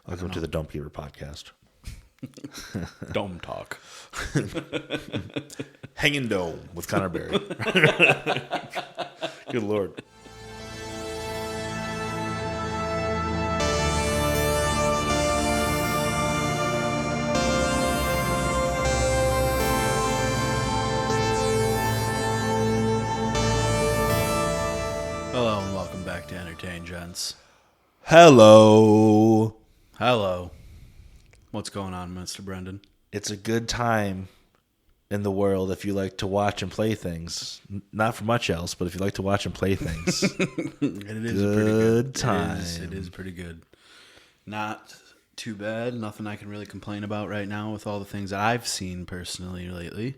Welcome to the Dome Keeper podcast. Dome talk. Hanging Dome with Connor Berry. Good Lord. Hello and welcome back to EntertainGents. Hello. Hello. What's going on, Mr. Brendan? It's a good time in the world if you like to watch and play things. Not for much else, but if you like to watch and play things. It is Good pretty good time. It is pretty good. Not too bad. Nothing I can really complain about right now with all the things that I've seen personally lately.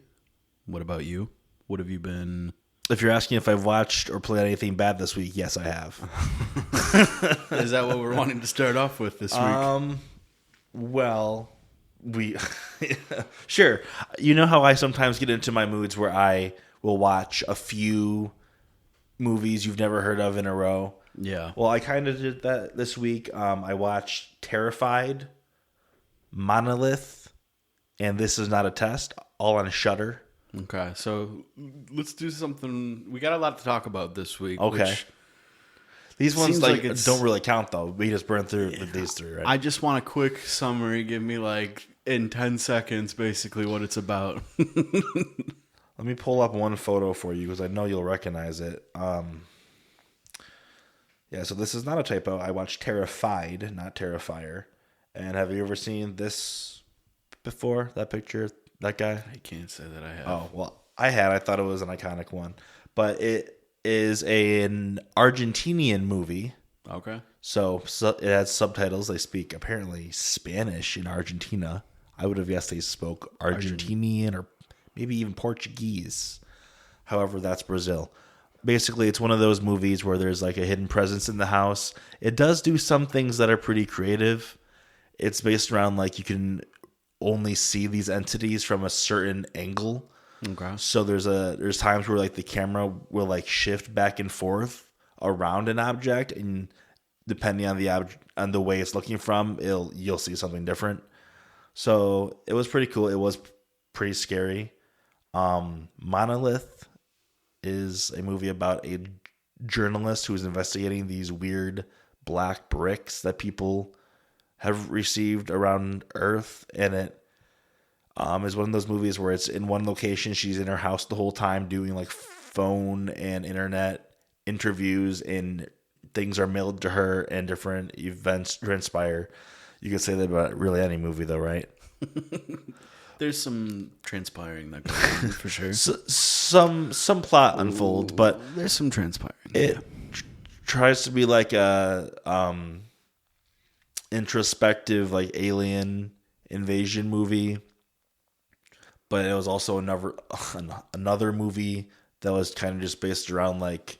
What about you? What have you been... If you're asking if I've watched or played anything bad this week, yes, I have. Is that what we're wanting to start off with this week? Well, sure. You know how I sometimes get into my moods where I will watch a few movies you've never heard of in a row. Yeah. Well, I kind of did that this week. I watched Terrified, Monolith, and This Is Not a Test, all on Shudder. Okay, so let's do something. We got a lot to talk about this week. Okay. These ones seems like like don't really count though. We just burned through with these three, right? I just want a quick summary. Give me like in 10 seconds, basically what it's about. Let me pull up one photo for you because I know you'll recognize it. Yeah, so this is not a typo. I watched Terrified, not Terrifier. And have you ever seen this before? That picture, that guy? I can't say that I have. Oh, well, I had. I thought it was an iconic one. But it is an Argentinian movie. Okay. So it has subtitles. They speak apparently Spanish in Argentina. I would have guessed they spoke Argentinian or maybe even Portuguese. However, that's Brazil. Basically, it's one of those movies where there's like a hidden presence in the house. It does do some things that are pretty creative. It's based around like you can only see these entities from a certain angle. Okay. So there's times where like the camera will like shift back and forth around an object, and depending on the way it's looking from, you'll see something different. So it was pretty cool. It was pretty scary. Monolith is a movie about a journalist who is investigating these weird black bricks that people have received around Earth, and it is one of those movies where it's in one location. She's in her house the whole time doing like phone and internet interviews, and things are mailed to her and different events transpire. You could say that about really any movie though, right? There's some transpiring that goes on for sure. Some plot unfolds, but there's some transpiring. It tries to be like a introspective like alien invasion movie. But it was also another movie that was kind of just based around like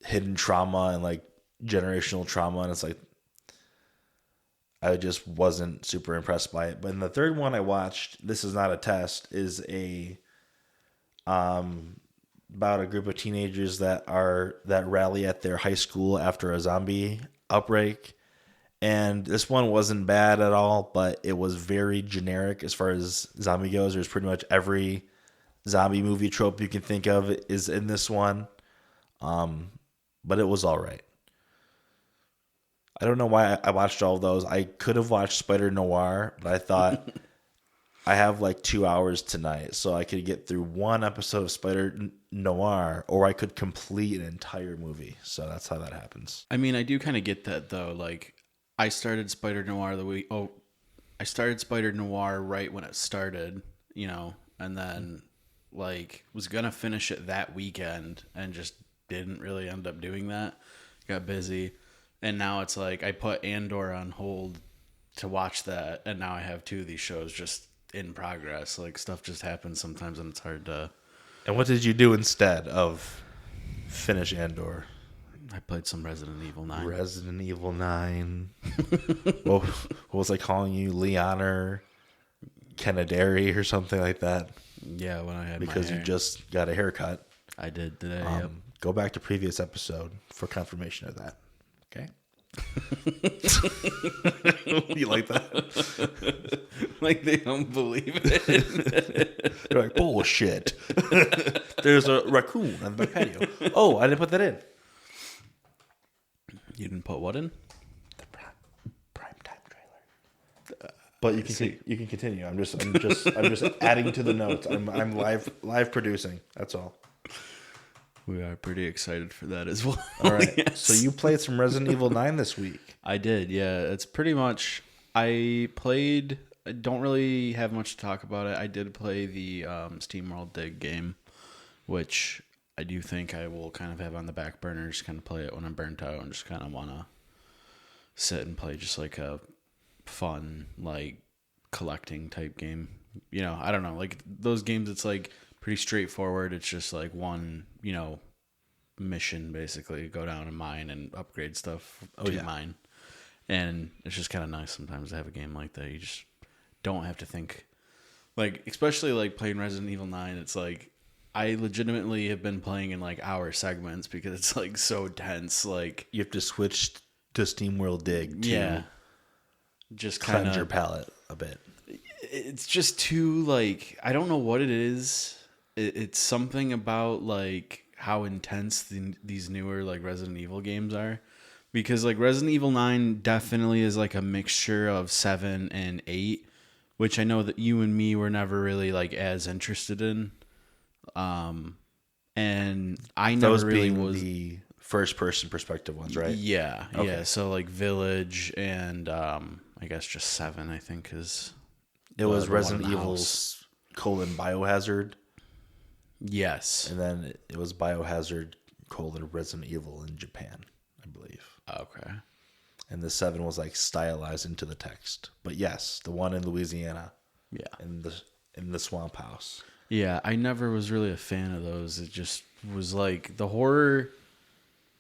hidden trauma and like generational trauma, and it's like I just wasn't super impressed by it. But in the third one I watched, This Is Not a Test, is a about a group of teenagers that rally at their high school after a zombie outbreak. And this one wasn't bad at all, but it was very generic as far as zombie goes. There's pretty much every zombie movie trope you can think of is in this one. But it was all right. I don't know why I watched all of those. I could have watched Spider Noir, but I thought I have like 2 hours tonight, so I could get through one episode of Spider Noir, or I could complete an entire movie. So that's how that happens. I mean, I do kind of get that though. Like, I started Spider Noir right when it started, and then like was gonna finish it that weekend and just didn't really end up doing that. Got busy, and now it's like I put Andor on hold to watch that, and now I have two of these shows just in progress. Like, stuff just happens sometimes, and it's hard to. And what did you do instead of finish Andor? I played some Resident Evil 9. Resident Evil 9. what was I calling you? Leoner Kennedary or something like that? Yeah, when I had because my hair. You just got a haircut. I did today. Yep. Go back to previous episode for confirmation of that. Okay. You like that? Like they don't believe it. They're like, bullshit. There's a raccoon on the patio. Oh, I didn't put that in. You didn't put what in? The prime time trailer. But you can continue. I'm just adding to the notes. I'm live producing. That's all. We are pretty excited for that as well. All right. Yes. So you played some Resident Evil 9 this week. I did, yeah. It's pretty much. I don't really have much to talk about it. I did play the SteamWorld Dig game, which I do think I will kind of have on the back burner. Just kind of play it when I'm burnt out and just kind of want to sit and play just like a fun, like, collecting type game. You know, I don't know. Like, those games, it's like pretty straightforward. It's just like one, mission, basically. Go down and mine and upgrade stuff to mine. And it's just kind of nice sometimes to have a game like that. You just don't have to think. Like, especially like playing Resident Evil 9, it's like I legitimately have been playing in like hour segments because it's like so tense. Like, you have to switch to SteamWorld Dig to just cleanse your palate a bit. It's just too, like, I don't know what it is. It's something about like how intense these newer like Resident Evil games are. Because like Resident Evil 9 definitely is like a mixture of 7 and 8, which I know that you and me were never really like as interested in. And I never Those really being was the first person perspective ones, right? Yeah. Okay. Yeah. So like Village and I guess just 7, I think is it was the Resident one in the Evil's Biohazard. Yes. And then it was Biohazard Resident Evil in Japan, I believe. Okay. And the 7 was like stylized into the text. But yes, the one in Louisiana. Yeah. In the swamp house. Yeah, I never was really a fan of those. It just was like the horror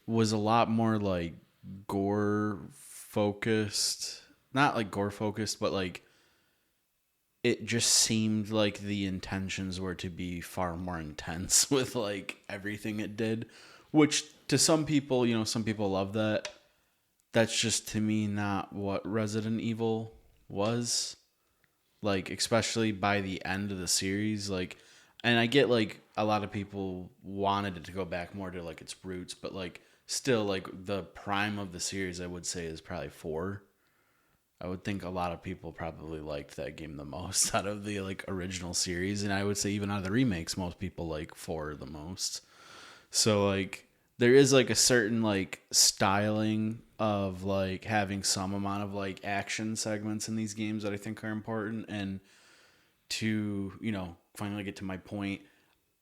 was a lot more like gore focused. Not like gore focused, but like it just seemed like the intentions were to be far more intense with like everything it did, which to some people, some people love that. That's just to me not what Resident Evil was. Like, especially by the end of the series, like, and I get like a lot of people wanted it to go back more to like its roots, but like still like the prime of the series I would say is probably 4. I would think a lot of people probably liked that game the most out of the like original series, and I would say even out of the remakes, most people like 4 the most. So like there is like a certain like styling of like having some amount of like action segments in these games that I think are important. And to, finally get to my point,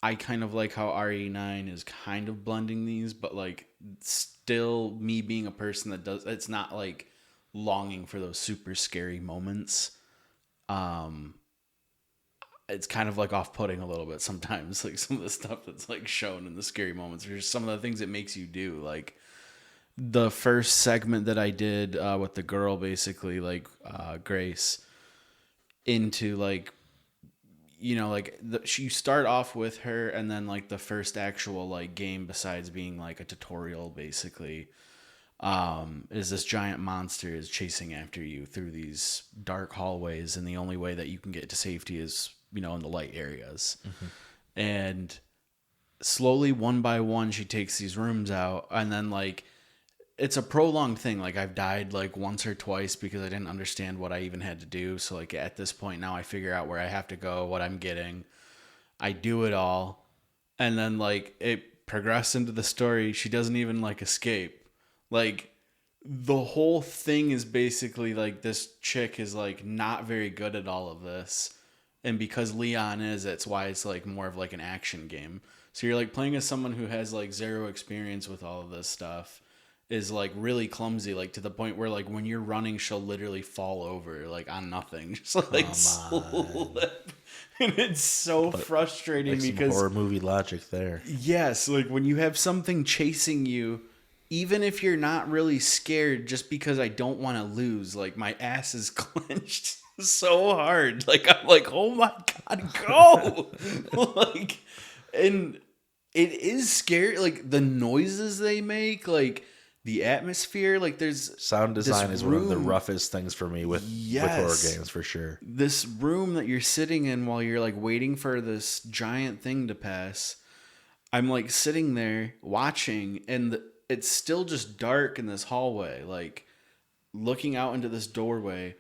I kind of like how RE9 is kind of blending these, but like still me being a person that does, it's not like longing for those super scary moments. It's kind of like off-putting a little bit sometimes, like some of the stuff that's like shown in the scary moments, or just some of the things it makes you do. Like the first segment that I did with the girl, basically like Grace, into like, like you start off with her, and then like the first actual like game, besides being like a tutorial, basically, is this giant monster is chasing after you through these dark hallways, and the only way that you can get to safety is in the light areas. Mm-hmm. And slowly, one by one, she takes these rooms out, and then like it's a prolonged thing. Like I've died like once or twice because I didn't understand what I even had to do. So like at this point now I figure out where I have to go, what I'm getting. I do it all, and then like it progresses into the story. She doesn't even like escape. Like the whole thing is basically like this chick is like not very good at all of this. And because Leon is, it's why it's like more of like an action game. So you're like playing as someone who has like zero experience with all of this stuff, is like really clumsy, like to the point where like when you're running, she'll literally fall over like on nothing, just like slip. And it's so frustrating like because some horror movie logic there. Yes, like when you have something chasing you, even if you're not really scared, just because I don't want to lose, like my ass is clenched so hard. Like I'm like, oh my God, go! Like, and it is scary. Like the noises they make, like the atmosphere, like there's Sound design is one of the room- roughest things for me with horror games for sure. This room that you're sitting in while you're like waiting for this giant thing to pass. I'm like sitting there watching, and it's still just dark in this hallway, like looking out into this doorway.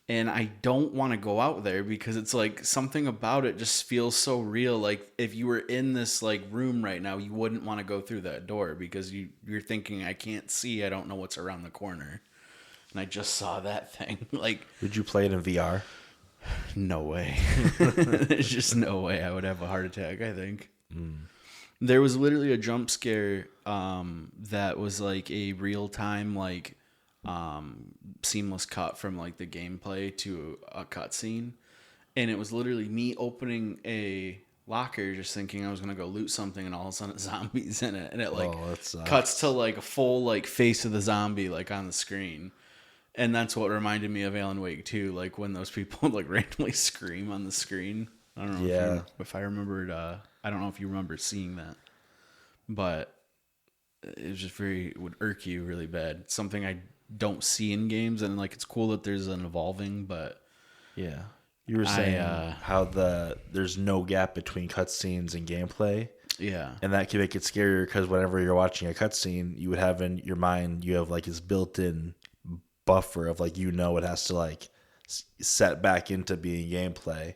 And I don't want to go out there because it's like something about it just feels so real. Like if you were in this like room right now, you wouldn't want to go through that door because you're thinking, I can't see. I don't know what's around the corner. And I just saw that thing. Like, Did you play it in VR? No way. There's just no way I would have a heart attack, I think. There was literally a jump scare that was like a real time like seamless cut from like the gameplay to a cutscene, and it was literally me opening a locker just thinking I was gonna go loot something, and all of a sudden zombies in it, and it like cuts to like a full like face of the zombie like on the screen. And that's what reminded me of Alan Wake 2, like when those people like randomly scream on the screen. I don't know if I remembered I don't know if you remember seeing that, but it was just it would irk you really bad. It's something I don't see in games, and like it's cool that there's an evolving, but yeah, you were saying how there's no gap between cutscenes and gameplay. Yeah, and that can make it scarier because whenever you're watching a cutscene, you would have in your mind you have like this built-in buffer of like it has to like set back into being gameplay.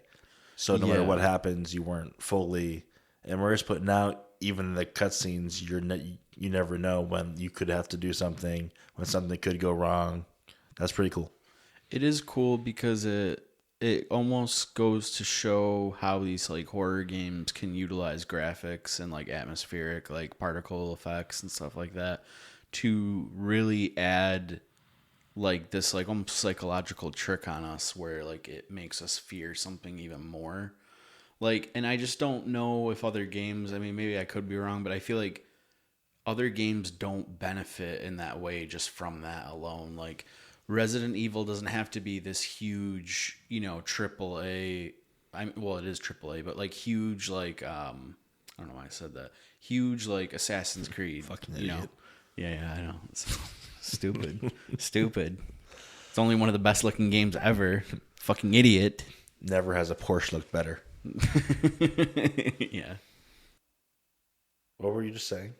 So no matter what happens, you weren't fully immersed. But now even the cutscenes, you never know when you could have to do something, when something could go wrong. That's pretty cool. It is cool because it almost goes to show how these like horror games can utilize graphics and like atmospheric like particle effects and stuff like that to really add like this like almost psychological trick on us where like it makes us fear something even more. Like, and I just don't know if other games, I mean, maybe I could be wrong, but I feel like other games don't benefit in that way just from that alone. Like Resident Evil doesn't have to be this huge, triple A. Well, it is triple A, but like huge, like I don't know why I said that. Huge, like Assassin's Creed. Fucking idiot. Yeah, I know. It's stupid. Stupid. It's only one of the best looking games ever. Fucking idiot. Never has a Porsche looked better. Yeah. What were you just saying?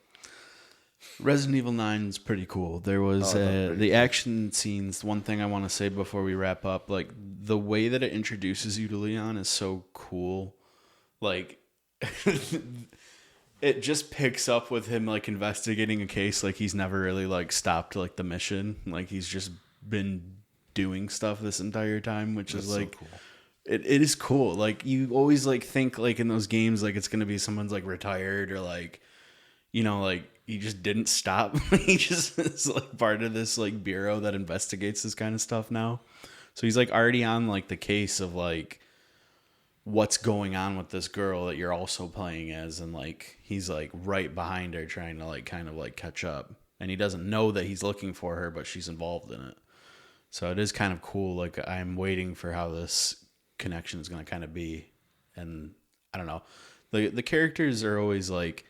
Resident Evil 9 is pretty cool. There was the action scenes. One thing I want to say before we wrap up, like the way that it introduces you to Leon is so cool. Like it just picks up with him like investigating a case. Like he's never really like stopped like the mission. Like he's just been doing stuff this entire time, which is like so cool. It is cool. Like you always like think like in those games like it's gonna be someone's like retired or like like he just didn't stop. He just is like part of this like bureau that investigates this kind of stuff now. So he's like already on like the case of like what's going on with this girl that you're also playing as, and like he's like right behind her trying to like kind of like catch up, and he doesn't know that he's looking for her, but she's involved in it. So it is kind of cool. Like I'm waiting for how this connection is going to kind of be, and I don't know. The characters are always like,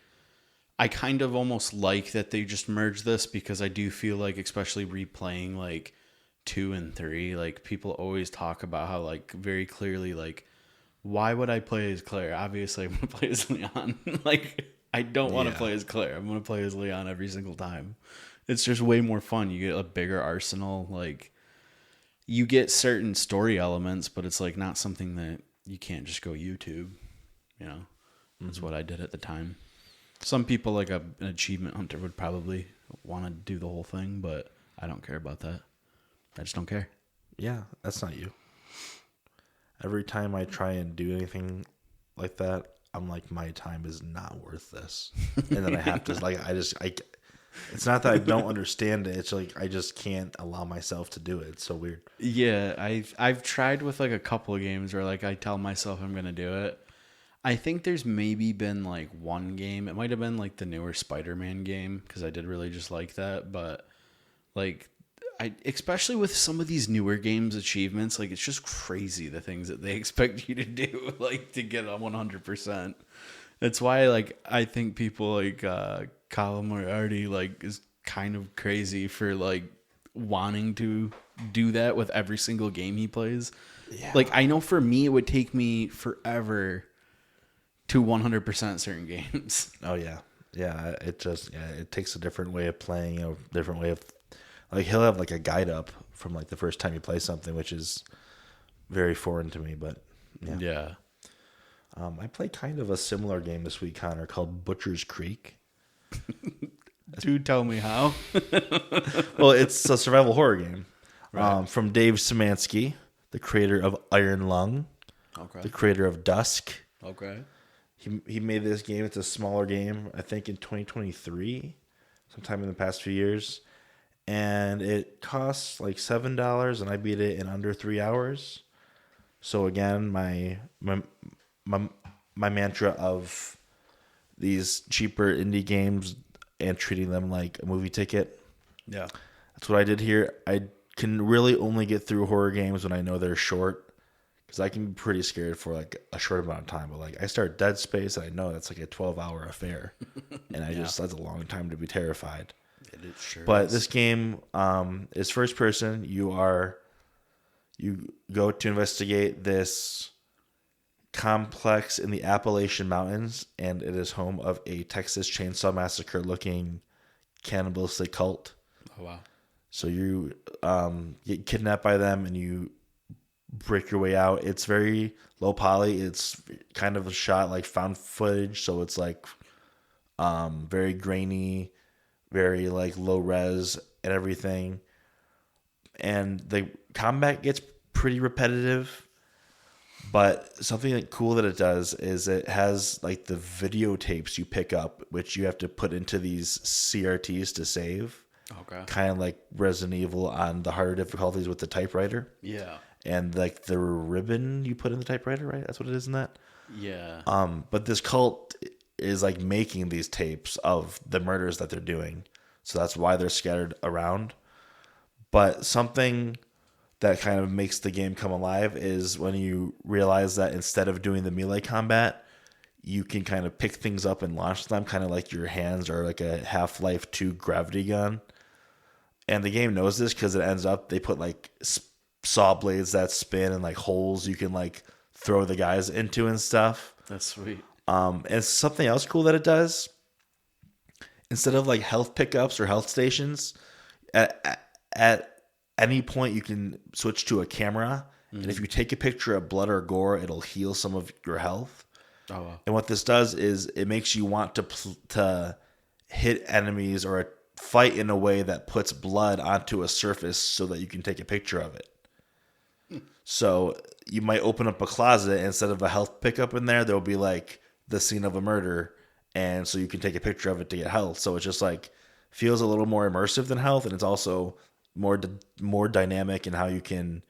I kind of almost like that they just merged this because I do feel like, especially replaying like 2 and 3, like people always talk about how like very clearly like, why would I play as Claire? Obviously I'm going to play as Leon. Like I don't want to play as Claire. I'm going to play as Leon every single time. It's just way more fun. You get a bigger arsenal. Like you get certain story elements, but it's like not something that you can't just go YouTube. That's what I did at the time. Some people like an achievement hunter would probably want to do the whole thing, but I don't care about that. I just don't care. Yeah, that's not you. Every time I try and do anything like that, I'm like, my time is not worth this. And then I have to like, it's not that I don't understand it. It's like, I just can't allow myself to do it. It's so weird. Yeah. I've tried with like a couple of games where like I tell myself I'm going to do it. I think there's maybe been like one game. It might have been like the newer Spider-Man game because I did really just like that. But like, especially with some of these newer games achievements, like it's just crazy the things that they expect you to do, like to get a 100%. That's why like I think people like Colin Moriarty like is kind of crazy for like wanting to do that with every single game he plays. Yeah. Like I know for me, it would take me forever to 100% certain games. Oh yeah. Yeah. It takes a different way of playing, a different way of like he'll have like a guide up from like the first time you play something, which is very foreign to me, but yeah. I played kind of a similar game this week, Connor, called Butcher's Creek. Dude, tell me how. Well, it's a survival horror game from Dave Szymanski, the creator of Iron Lung, the creator of Dusk. Okay. He made this game. It's a smaller game, I think in 2023, sometime in the past few years. And it costs like $7, and I beat it in under 3 hours. So again, my mantra of these cheaper indie games and treating them like a movie ticket. Yeah. That's what I did here. I can really only get through horror games when I know they're short, because I can be pretty scared for like a short amount of time. But like I start Dead Space, and I know that's like a 12-hour affair, and that's a long time to be terrified. It sure but is. This game is first person. You go to investigate this complex in the Appalachian Mountains, and it is home of a Texas Chainsaw Massacre looking cannibalistic cult. Oh wow. So you get kidnapped by them and you break your way out. It's very low poly. It's kind of a shot like found footage, so it's like very grainy, very like low res and everything. And the combat gets pretty repetitive. But something like cool that it does is it has like the videotapes you pick up, which you have to put into these CRTs to save. Okay. Kind of like Resident Evil on the harder difficulties with the typewriter. Yeah. And like the ribbon you put in the typewriter, right? That's what it is in that. Yeah. But this cult is like making these tapes of the murders that they're doing. So that's why they're scattered around. But something that kind of makes the game come alive is when you realize that instead of doing the melee combat, you can kind of pick things up and launch them, kind of like your hands are like a Half-Life 2 gravity gun. And the game knows this because it ends up, they put like saw blades that spin and like holes you can like throw the guys into and stuff. That's sweet. And something else cool that it does, instead of like health pickups or health stations, at any point you can switch to a camera, and if you take a picture of blood or gore, it'll heal some of your health. Oh, wow. And what this does is it makes you want to hit enemies or fight in a way that puts blood onto a surface so that you can take a picture of it. So you might open up a closet, and instead of a health pickup in there, there'll be like the scene of a murder, and so you can take a picture of it to get health. So it just like feels a little more immersive than health, and it's also more dynamic in how you can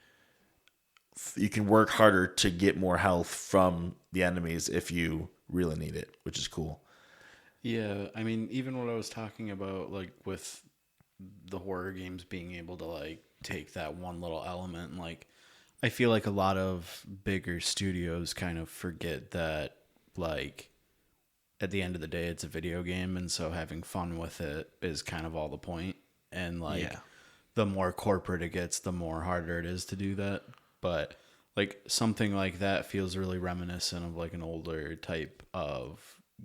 work harder to get more health from the enemies if you really need it, which is cool. Yeah, I mean, even what I was talking about, like with the horror games being able to like take that one little element, and like I feel like a lot of bigger studios kind of forget that like at the end of the day it's a video game, and so having fun with it is kind of all the point. And like the more corporate it gets, the more harder it is to do that. But like something like that feels really reminiscent of like an older type of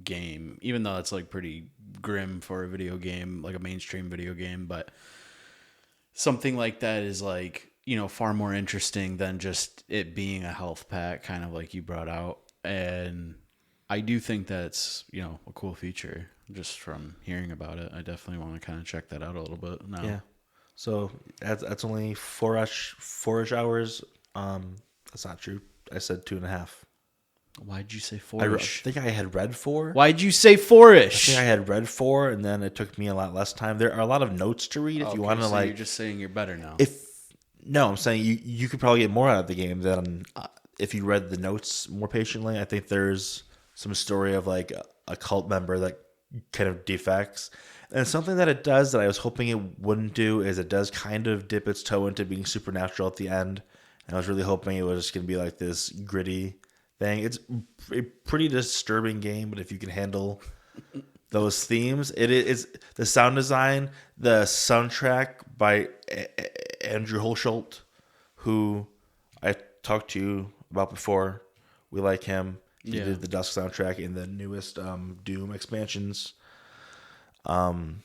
game, even though it's like pretty grim for a video game, like a mainstream video game. But something like that is like, you know, far more interesting than just it being a health pack, kind of like you brought out. And I do think that's, you know, a cool feature just from hearing about it. I definitely want to kind of check that out a little bit now. Yeah. So that's only four-ish hours. That's not true. I said 2.5. Why'd you say I four-ish? think I had read 4. Why'd you say four-ish? I think I had read 4, and then it took me a lot less time. There are a lot of notes to read if you want to like. You're just saying you're better now. No, I'm saying you could probably get more out of the game than if you read the notes more patiently. I think there's some story of like a cult member that kind of defects. And something that it does that I was hoping it wouldn't do is it does kind of dip its toe into being supernatural at the end. And I was really hoping it was just going to be like this gritty thing. It's a pretty disturbing game, but if you can handle those themes. It is the sound design, the soundtrack by Andrew Holschult, who I talked to you about before. We like him. He did the Dusk soundtrack in the newest Doom expansions. And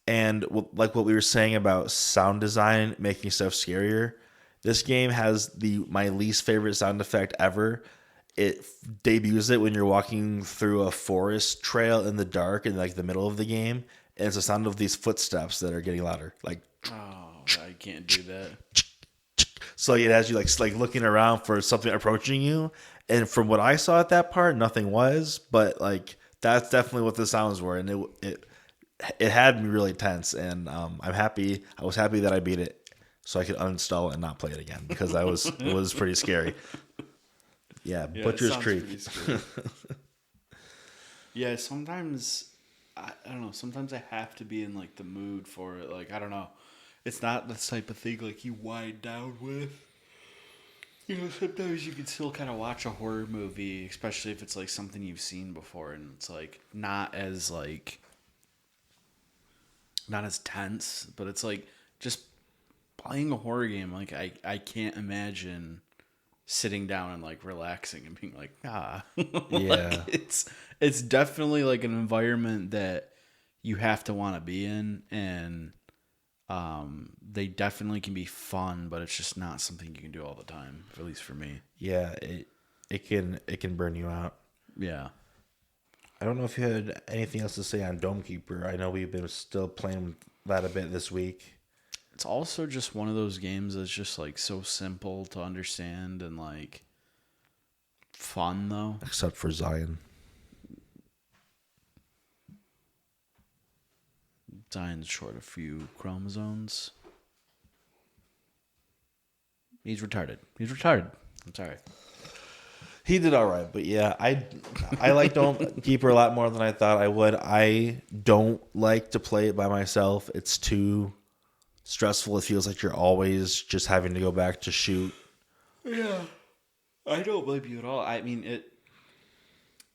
like what we were saying about sound design making stuff scarier, this game has my least favorite sound effect ever. It debuts it when you're walking through a forest trail in the dark in like the middle of the game, and it's the sound of these footsteps that are getting louder. Like, oh, I can't do that. So it has you like looking around for something approaching you, and from what I saw at that part, nothing was. But like that's definitely what the sounds were, and it had me really tense. And I'm happy. I was happy that I beat it, so I could uninstall it and not play it again because it was pretty scary. Yeah, Butcher's Creek. Yeah, sometimes I don't know. Sometimes I have to be in like the mood for it. Like I don't know. It's not the type of thing like you wind down with. You know, sometimes you can still kind of watch a horror movie, especially if it's like something you've seen before, and it's like not as tense, but it's like just playing a horror game. Like I can't imagine sitting down and like relaxing and being like, Yeah. It's definitely like an environment that you have to want to be in, and they definitely can be fun, but it's just not something you can do all the time, at least for me. Yeah, it can burn you out. Yeah. I don't know if you had anything else to say on Dome Keeper. I know we've been still playing that a bit this week. It's also just one of those games that's just like so simple to understand and like fun though. Except for Zion. Zion's short a few chromosomes. He's retarded. I'm sorry. He did all right, but yeah, I like Dome Keeper a lot more than I thought I would. I don't like to play it by myself. It's too stressful. It feels like you're always just having to go back to shoot. Yeah. I don't blame you at all. I mean,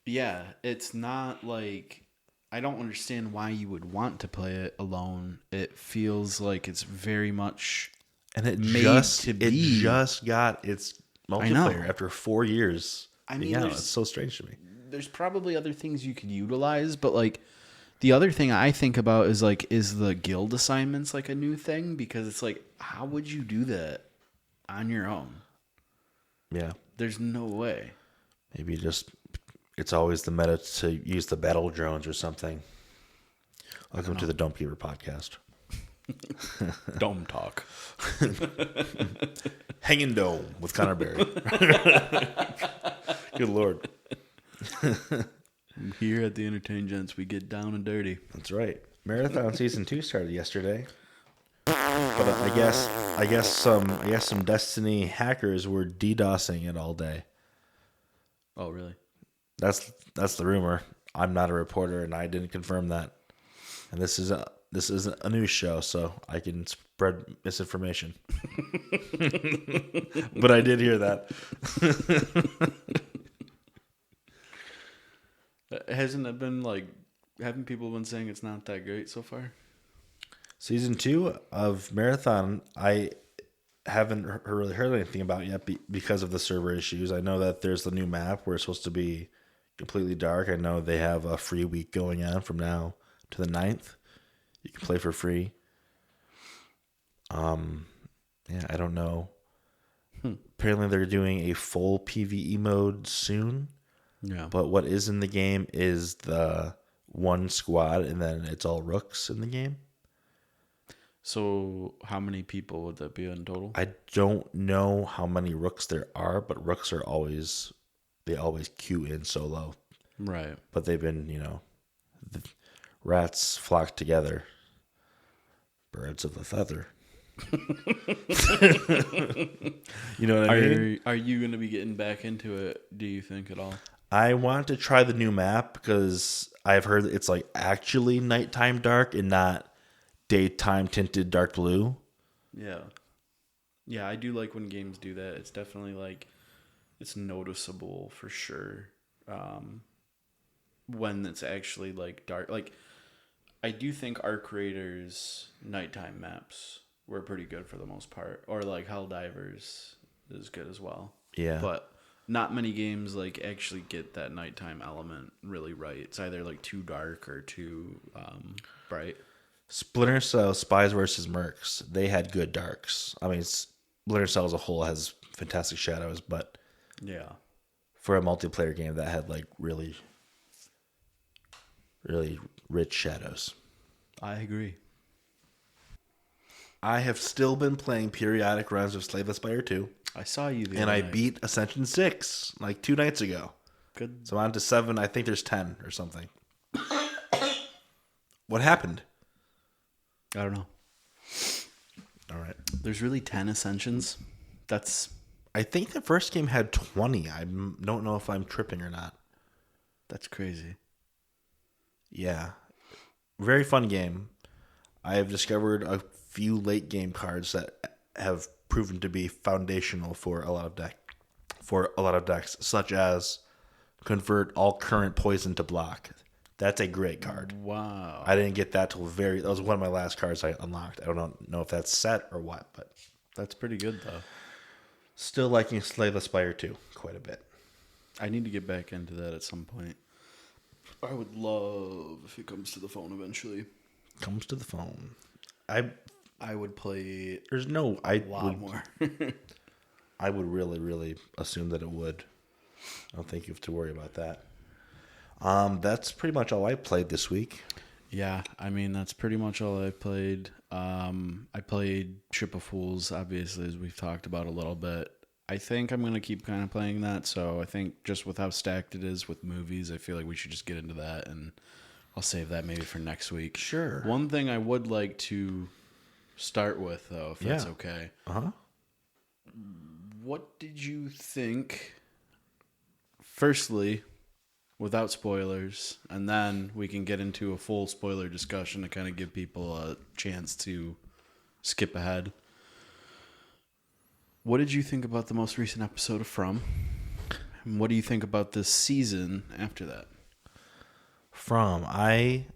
it's not like, I don't understand why you would want to play it alone. It feels like it's very much and it just got its multiplayer after 4 years. I mean, it's so strange to me. There's probably other things you could utilize, but like the other thing I think about is like, is the guild assignments like a new thing? Because it's like, how would you do that on your own? Yeah. There's no way. Maybe just it's always the meta to use the battle drones or something. Welcome to the Dome Keeper podcast. Dome talk. Hanging Dome with Connor Berry. Good Lord. Here at the EntertainGents, we get down and dirty. That's right. Marathon Season 2 started yesterday. But I guess some Destiny hackers were DDoSing it all day. Oh, really? That's the rumor. I'm not a reporter, and I didn't confirm that. And this is a news show, so I can spread misinformation. But I did hear that. Hasn't it been like, haven't people been saying it's not that great so far? Season 2 of Marathon, I haven't really heard anything about yet because of the server issues. I know that there's the new map where it's supposed to be completely dark. I know they have a free week going on from now to the 9th. You can play for free. Yeah, I don't know. Apparently they're doing a full PvE mode soon. Yeah. But what is in the game is the one squad, and then it's all rooks in the game. So how many people would that be in total? I don't know how many rooks there are, but rooks are always queue in solo. Right. But they've been, the rats flock together. Birds of a feather. You know what I mean? Are you going to be getting back into it, do you think, at all? I want to try the new map because I've heard that it's like actually nighttime dark and not daytime tinted dark blue. Yeah. Yeah, I do like when games do that. It's definitely like, it's noticeable for sure. when it's actually like dark. Like I do think Arc Raiders nighttime maps were pretty good for the most part, or like Helldivers is good as well. Yeah. But not many games like actually get that nighttime element really right. It's either like too dark or too bright. Splinter Cell Spies versus Mercs, they had good darks. I mean, Splinter Cell as a whole has fantastic shadows, but Yeah. for a multiplayer game that had like really, really rich shadows. I agree. I have still been playing periodic runs of Slay the Spire 2. I saw you the And other I night. beat Ascension 6 like 2 nights ago. Good. So I'm on to 7. I think there's 10 or something. What happened? I don't know. All right. There's really 10 Ascensions. That's I think the first game had 20. I don't know if I'm tripping or not. crazy. Yeah. Very fun game. I have discovered a few late game cards that have proven to be foundational for a lot of decks, such as convert all current poison to block. That's a great card. Wow. I didn't get that till that was one of my last cards I unlocked. I don't know if that's set or what, but That's pretty good though. still liking Slay the Spire 2 quite a bit. I need to get back into that at some point. I would love if it comes to the phone eventually. Comes to the phone. I would play There's no a lot more. I would really, really assume that it would. I don't think you have to worry about that. That's pretty much all I played this week. Yeah, I mean that's pretty much all I played. I played Ship of Fools, obviously, as we've talked about a little bit. I think I'm gonna keep kind of playing that. So I think just with how stacked it is with movies, I feel like we should just get into that, and I'll save that maybe for next week. Sure. One thing I would like to start with, though, if that's okay. Uh-huh. What did you think? Firstly, without spoilers, and then we can get into a full spoiler discussion to kind of give people a chance to skip ahead. What did you think about the most recent episode of From? And what do you think about this season after that? I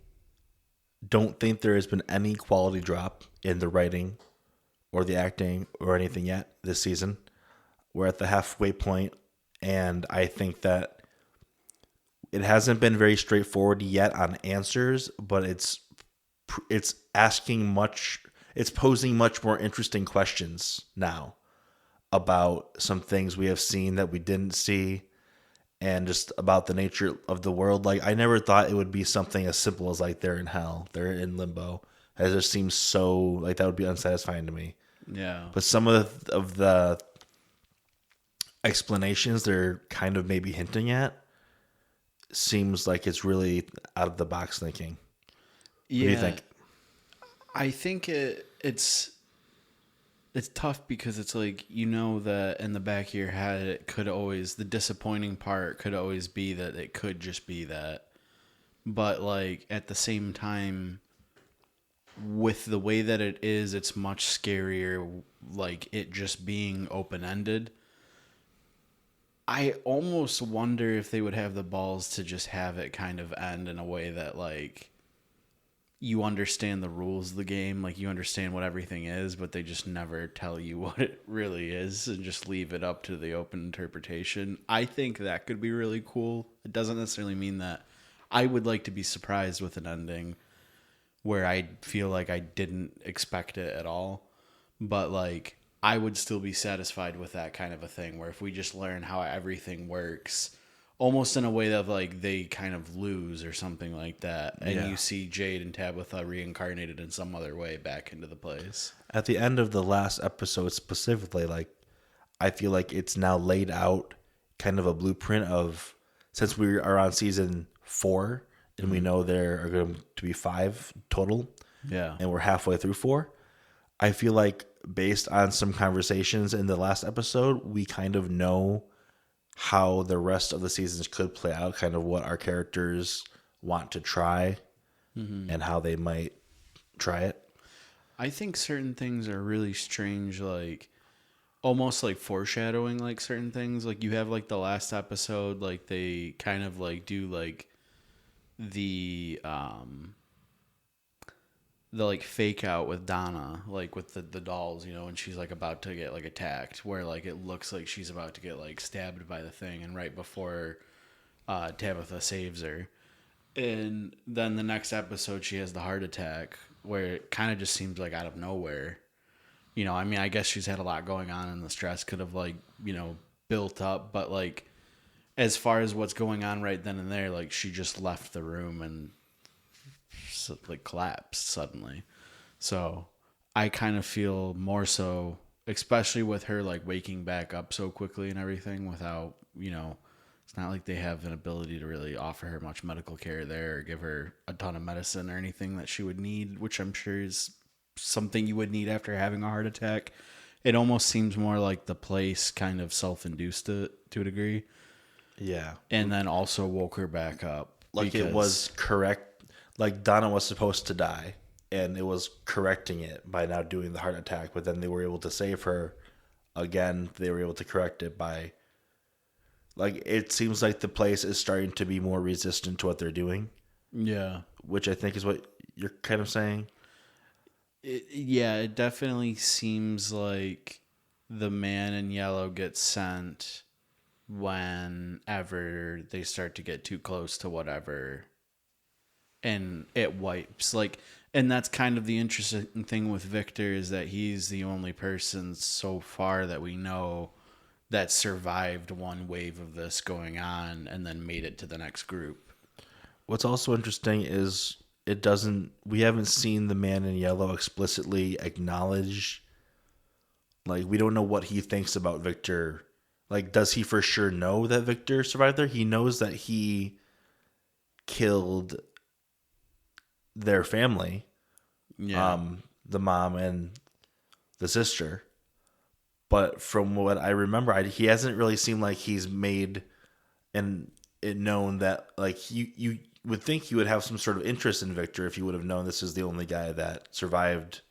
don't think there has been any quality drop in the writing or the acting or anything yet this season. We're at the halfway point, and I think that it hasn't been very straightforward yet on answers, but it's posing much more interesting questions now about some things we have seen that we didn't see, and just about the nature of the world. Like, I never thought it would be something as simple as like they're in hell, they're in limbo. It just seems so like that would be unsatisfying to me. Yeah. But some of the explanations they're kind of maybe hinting at seems like it's really out of the box thinking. Yeah. What do you think? I think it's tough because it's like, you know, that in the back of your head, it could always, the disappointing part could always be that it could just be that. But like at the same time, with the way that it is, it's much scarier, like it just being open-ended. I almost wonder if they would have the balls to just have it kind of end in a way that like you understand the rules of the game, like you understand what everything is, but they just never tell you what it really is and just leave it up to the open interpretation. I think that could be really cool. It doesn't necessarily mean that I would like to be surprised with an ending where I feel like I didn't expect it at all, but like I would still be satisfied with that kind of a thing where if we just learn how everything works, almost in a way that like they kind of lose or something like that, and you see Jade and Tabitha reincarnated in some other way back into the place. At the end of the last episode specifically, like I feel like it's now laid out kind of a blueprint of, since we are on season 4 and we know there are going to be 5 total, and we're halfway through 4. I feel like based on some conversations in the last episode, we kind of know how the rest of the seasons could play out, kind of what our characters want to try and how they might try it. I think certain things are really strange, like almost like foreshadowing, like certain things. Like you have like the last episode, like they kind of like do like the like fake out with Donna, like with the dolls, you know, and she's like about to get like attacked, where like it looks like she's about to get like stabbed by the thing, and right before Tabitha saves her. And then the next episode she has the heart attack, where it kind of just seems like out of nowhere. You know, I mean, I guess she's had a lot going on and the stress could have like, you know, built up, but like as far as what's going on right then and there, like she just left the room and like collapsed suddenly. So I kind of feel more so, especially with her like waking back up so quickly and everything without, you know, it's not like they have an ability to really offer her much medical care there or give her a ton of medicine or anything that she would need, which I'm sure is something you would need after having a heart attack. It almost seems more like the place kind of self-induced it to a degree. Yeah. And then also woke her back up. Like it was correct. Like Donna was supposed to die, and it was correcting it by now doing the heart attack, but then they were able to save her again. They were able to correct it by, like, it seems like the place is starting to be more resistant to what they're doing. Yeah. Which I think is what you're kind of saying. It definitely seems like the man in yellow gets sent whenever they start to get too close to whatever, and it wipes like. And that's kind of the interesting thing with Victor, is that he's the only person so far that we know that survived one wave of this going on and then made it to the next group. What's also interesting is we haven't seen the man in yellow explicitly acknowledge, like, we don't know what he thinks about Victor. Like, does he for sure know that Victor survived there? He knows that he killed their family. Yeah. The mom and the sister. But from what I remember, he hasn't really seemed like he's made it known that, like, you would think you would have some sort of interest in Victor if you would have known this is the only guy that survived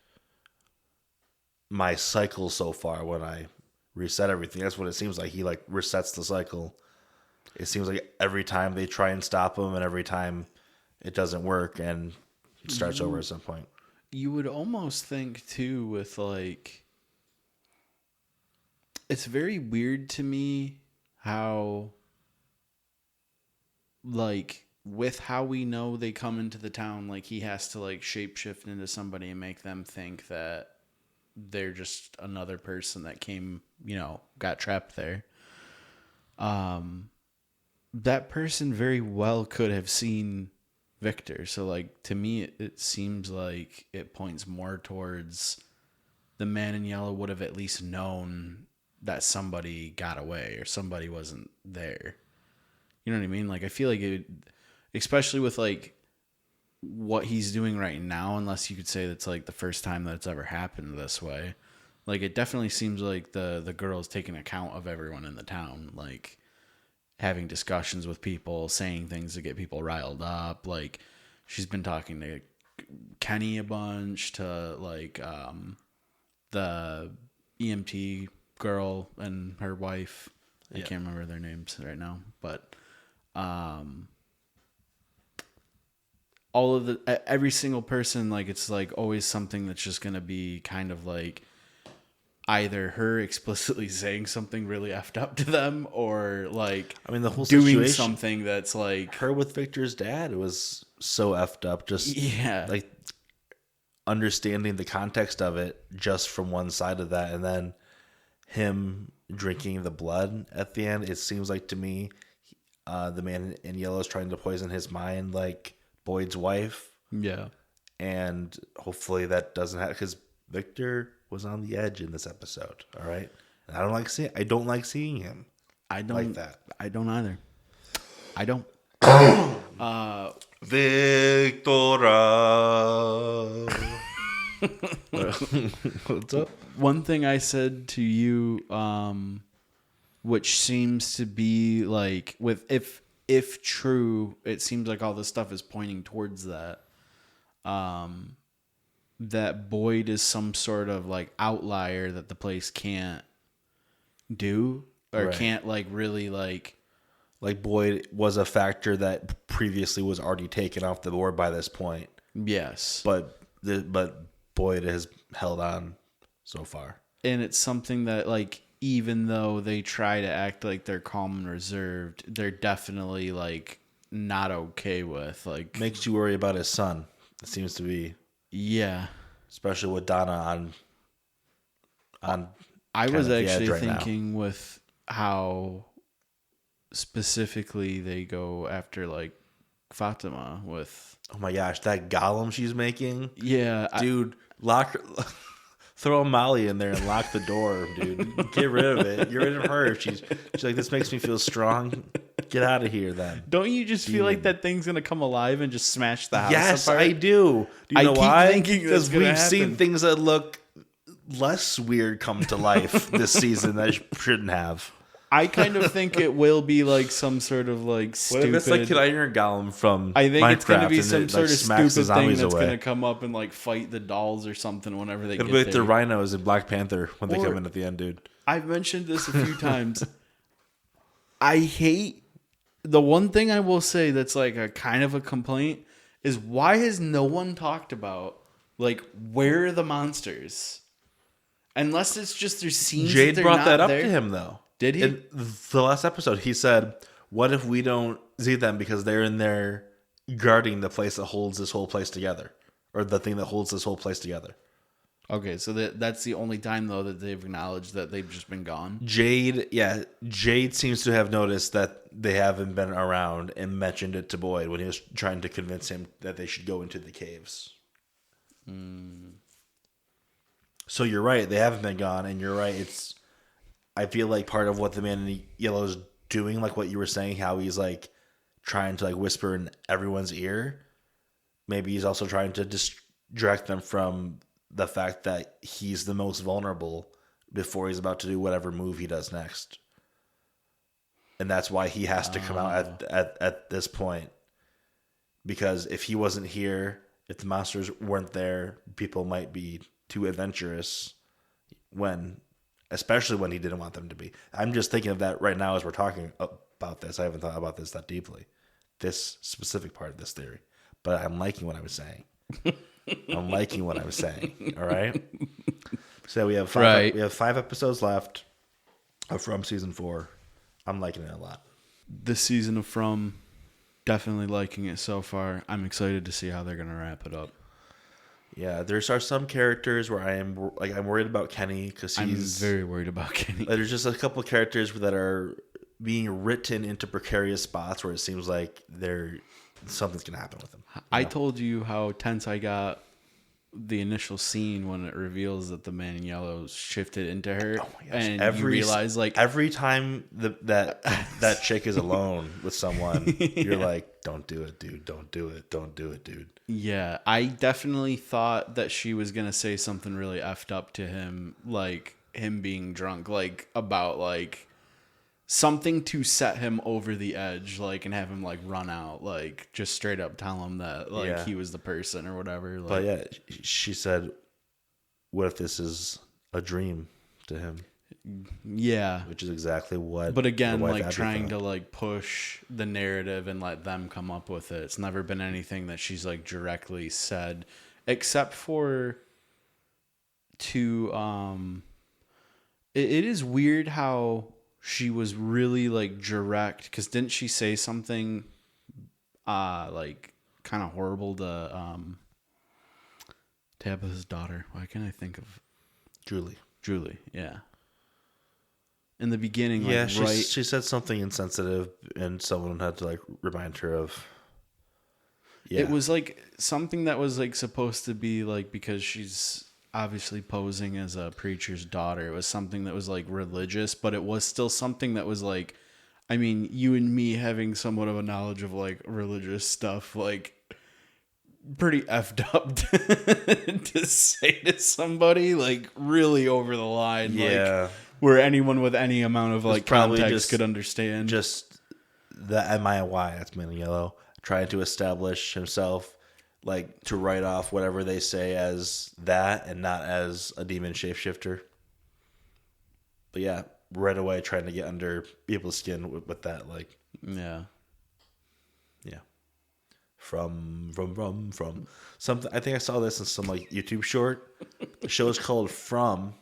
my cycle so far when I reset everything. That's what it seems like. He like resets the cycle. It seems like every time they try and stop him, and every time it doesn't work, and it starts over at some point. You would almost think too, with like, it's very weird to me how, like, with how we know they come into the town, like he has to like shapeshift into somebody and make them think that they're just another person that came, you know, got trapped there. That person very well could have seen Victor. So like, to me, it seems like it points more towards the man in yellow would have at least known that somebody got away or somebody wasn't there. You know what I mean? Like, I feel like it, especially with like what he's doing right now, unless you could say that's like the first time that it's ever happened this way. Like, it definitely seems like the girl is taking account of everyone in the town, like having discussions with people, saying things to get people riled up. Like, she's been talking to Kenny a bunch, to like the EMT girl and her wife. I can't remember their names right now, but all of every single person, like, it's like always something that's just gonna be kind of like either her explicitly saying something really effed up to them, or like, I mean, the whole doing situation, something that's like her with Victor's dad, it was so effed up. Just like understanding the context of it just from one side of that, and then him drinking the blood at the end. It seems like to me, the man in yellow is trying to poison his mind, like Boyd's wife. Yeah. And hopefully that doesn't happen, because Victor was on the edge in this episode. All right. And I don't like seeing him. I don't like that. I don't either. I don't. Victoria. What's up? One thing I said to you, which seems to be like, with if true, it seems like all this stuff is pointing towards that. That Boyd is some sort of like outlier that the place can't do, or can't like really like Like Boyd was a factor that previously was already taken off the board by this point. Yes. But Boyd has held on so far. And it's something that, like, even though they try to act like they're calm and reserved, they're definitely, like, not okay with. Like, Makes you worry about his son. It seems to be. Yeah. Especially with Donna on I was actually right thinking with how specifically they go after, like, Fatima with... Oh my gosh, that golem she's making. Yeah. Dude, lock her, throw Molly in there and lock the door, dude. Get rid of it. Get rid of her. She's like, this makes me feel strong. Get out of here then. Don't you just feel like that thing's going to come alive and just smash the house apart? Yes, I do. Do you know keep why? thinking that's Because gonna we've happen. seen things that look less weird come to life this season that shouldn't have. I kind of think it will be like some sort of like stupid... What if it's like an iron golem from I think Minecraft it's going to be some sort of smacks the stupid thing zombies that's away? going to come up and like fight the dolls or something whenever they It'll get be like there. the rhinos in Black Panther when they Or- come in at the end, dude. I've mentioned this a few times. I hate... The one thing I will say that's like a kind of a complaint is why has no one talked about, like, where are the monsters? Unless it's just there's scenes Jade that brought not that up there. to him, though. Did he? In the last episode, he said, what if we don't see them because they're in there guarding the place that holds this whole place together? Or the thing that holds this whole place together. Okay, so that's the only time, though, that they've acknowledged that they've just been gone? Jade seems to have noticed that they haven't been around and mentioned it to Boyd when he was trying to convince him that they should go into the caves. So you're right, they haven't been gone, and you're right, I feel like part of what the man in yellow is doing, like what you were saying, how he's like trying to like whisper in everyone's ear. Maybe he's also trying to distract them from the fact that he's the most vulnerable before he's about to do whatever move he does next. And that's why he has to come out at this point. Because if he wasn't here, if the monsters weren't there, people might be too adventurous especially when he didn't want them to be. I'm just thinking of that right now as we're talking about this. I haven't thought about this that deeply, this specific part of this theory. But I'm liking what I was saying. I'm liking what I was saying. All right. So we have 5 episodes left from season 4. I'm liking it a lot. This season of From, definitely liking it so far. I'm excited to see how they're going to wrap it up. Yeah, there are some characters where I'm worried about Kenny because I'm very worried about Kenny. There's just a couple of characters that are being written into precarious spots where it seems like something's gonna happen with them. I told you how tense I got the initial scene when it reveals that the man in yellow shifted into her, and you realize like every time that chick is alone with someone, you're like, don't do it, dude, don't do it, dude. Yeah, I definitely thought that she was gonna say something really effed up to him, like him being drunk, like about like something to set him over the edge, like, and have him like run out, like just straight up tell him that like he was the person or whatever. Like, but yeah, she said, "What if this is a dream to him?" Yeah, which is exactly what. But again, like trying to like push the narrative and let them come up with it. It's never been anything that she's like directly said, except for to it is weird how she was really like direct, because didn't she say something like kind of horrible to Tabitha's daughter? Why can't I think of Julie, yeah. In the beginning, like, yeah, she said something insensitive, and someone had to like remind her of. Yeah. It was like something that was like supposed to be like, because she's obviously posing as a preacher's daughter. It was something that was like religious, but it was still something that was like, I mean, you and me having somewhat of a knowledge of like religious stuff, like pretty effed up to say to somebody, like really over the line. Yeah. Like, where anyone with any amount of like context could understand. Just the MIY, that's Man in Yellow, trying to establish himself, like to write off whatever they say as that and not as a demon shapeshifter. But yeah, right away trying to get under people's skin with that. Like, Yeah. Yeah. From something. I think I saw this in some like YouTube short. The show is called From,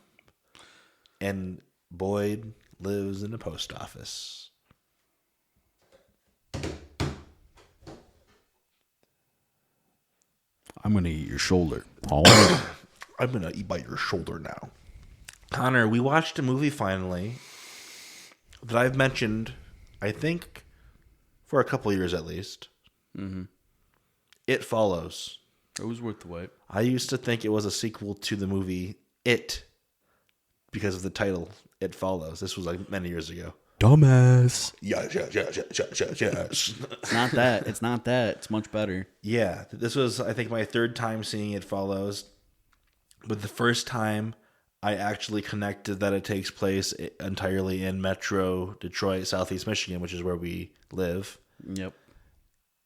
and Boyd lives in a post office. I'm gonna eat your shoulder. I'm gonna eat by your shoulder now. Connor, we watched a movie finally that I've mentioned, I think, for a couple years at least. Mm-hmm. It Follows. It was worth the wait. I used to think it was a sequel to the movie It because of the title, It Follows. This was like many years ago. Dumbass. Yes. It's not that. It's not that. It's much better. Yeah, this was, I think, my third time seeing It Follows. But the first time I actually connected that it takes place entirely in Metro Detroit, Southeast Michigan, which is where we live. Yep.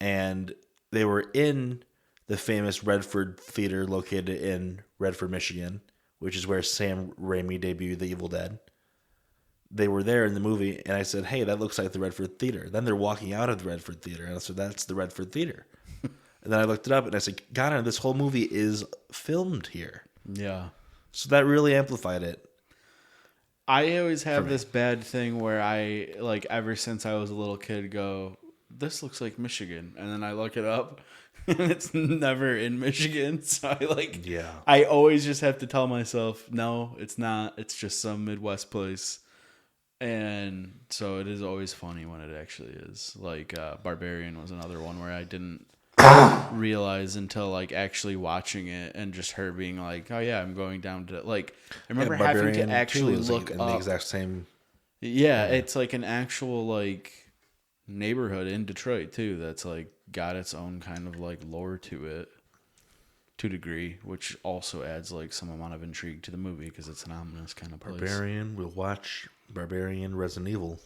And they were in the famous Redford Theater located in Redford, Michigan, which is where Sam Raimi debuted The Evil Dead. They were there in the movie, and I said, hey, that looks like the Redford Theater. Then they're walking out of the Redford Theater, and I said, that's the Redford Theater. And then I looked it up, and I said, God, this whole movie is filmed here. Yeah. So that really amplified it. I always have this bad thing where I, like, ever since I was a little kid, go, this looks like Michigan. And then I look it up, and it's never in Michigan. So I always just have to tell myself, no, it's not. It's just some Midwest place. And so it is always funny when it actually is. Like, Barbarian was another one where I didn't realize until like actually watching it and just her being like, oh yeah, I'm going down to, like, I remember having to actually look in up the exact same. Yeah, it's like an actual like neighborhood in Detroit too that's like got its own kind of like lore to it to a degree, which also adds like some amount of intrigue to the movie because it's an ominous kind of place. Barbarian, we'll watch Barbarian Resident Evil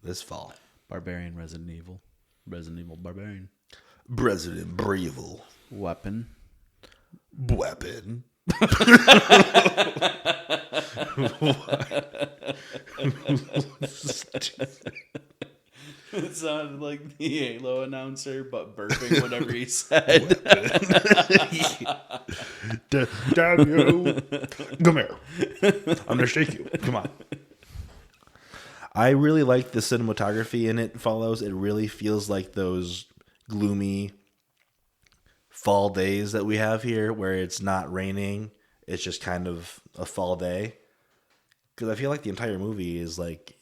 this fall. Barbarian Resident Evil Barbarian. Resident Evil. Weapon. It sounded like the Halo announcer, but burping whatever he said. Damn you. Come here. I'm going to shake you. Come on. I really like the cinematography in It Follows. It really feels like those gloomy fall days that we have here where it's not raining. It's just kind of a fall day. Because I feel like the entire movie is like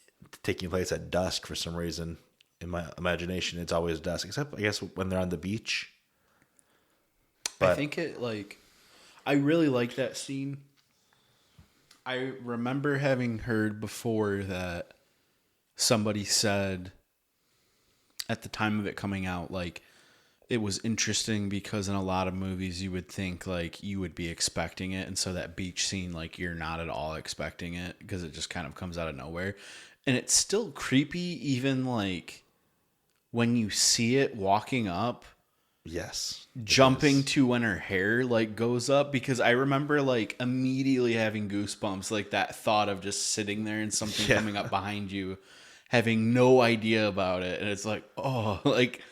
taking place at dusk for some reason. In my imagination, it's always dusk, except I guess when they're on the beach. But I think it like, I really like that scene. I remember having heard before that somebody said at the time of it coming out, like, it was interesting because in a lot of movies you would think like you would be expecting it, and so that beach scene, like, you're not at all expecting it because it just kind of comes out of nowhere, and it's still creepy even like when you see it walking up. Yes, jumping to when her hair like goes up, because I remember like immediately having goosebumps, like that thought of just sitting there and something coming up behind you, having no idea about it, and it's like, oh, like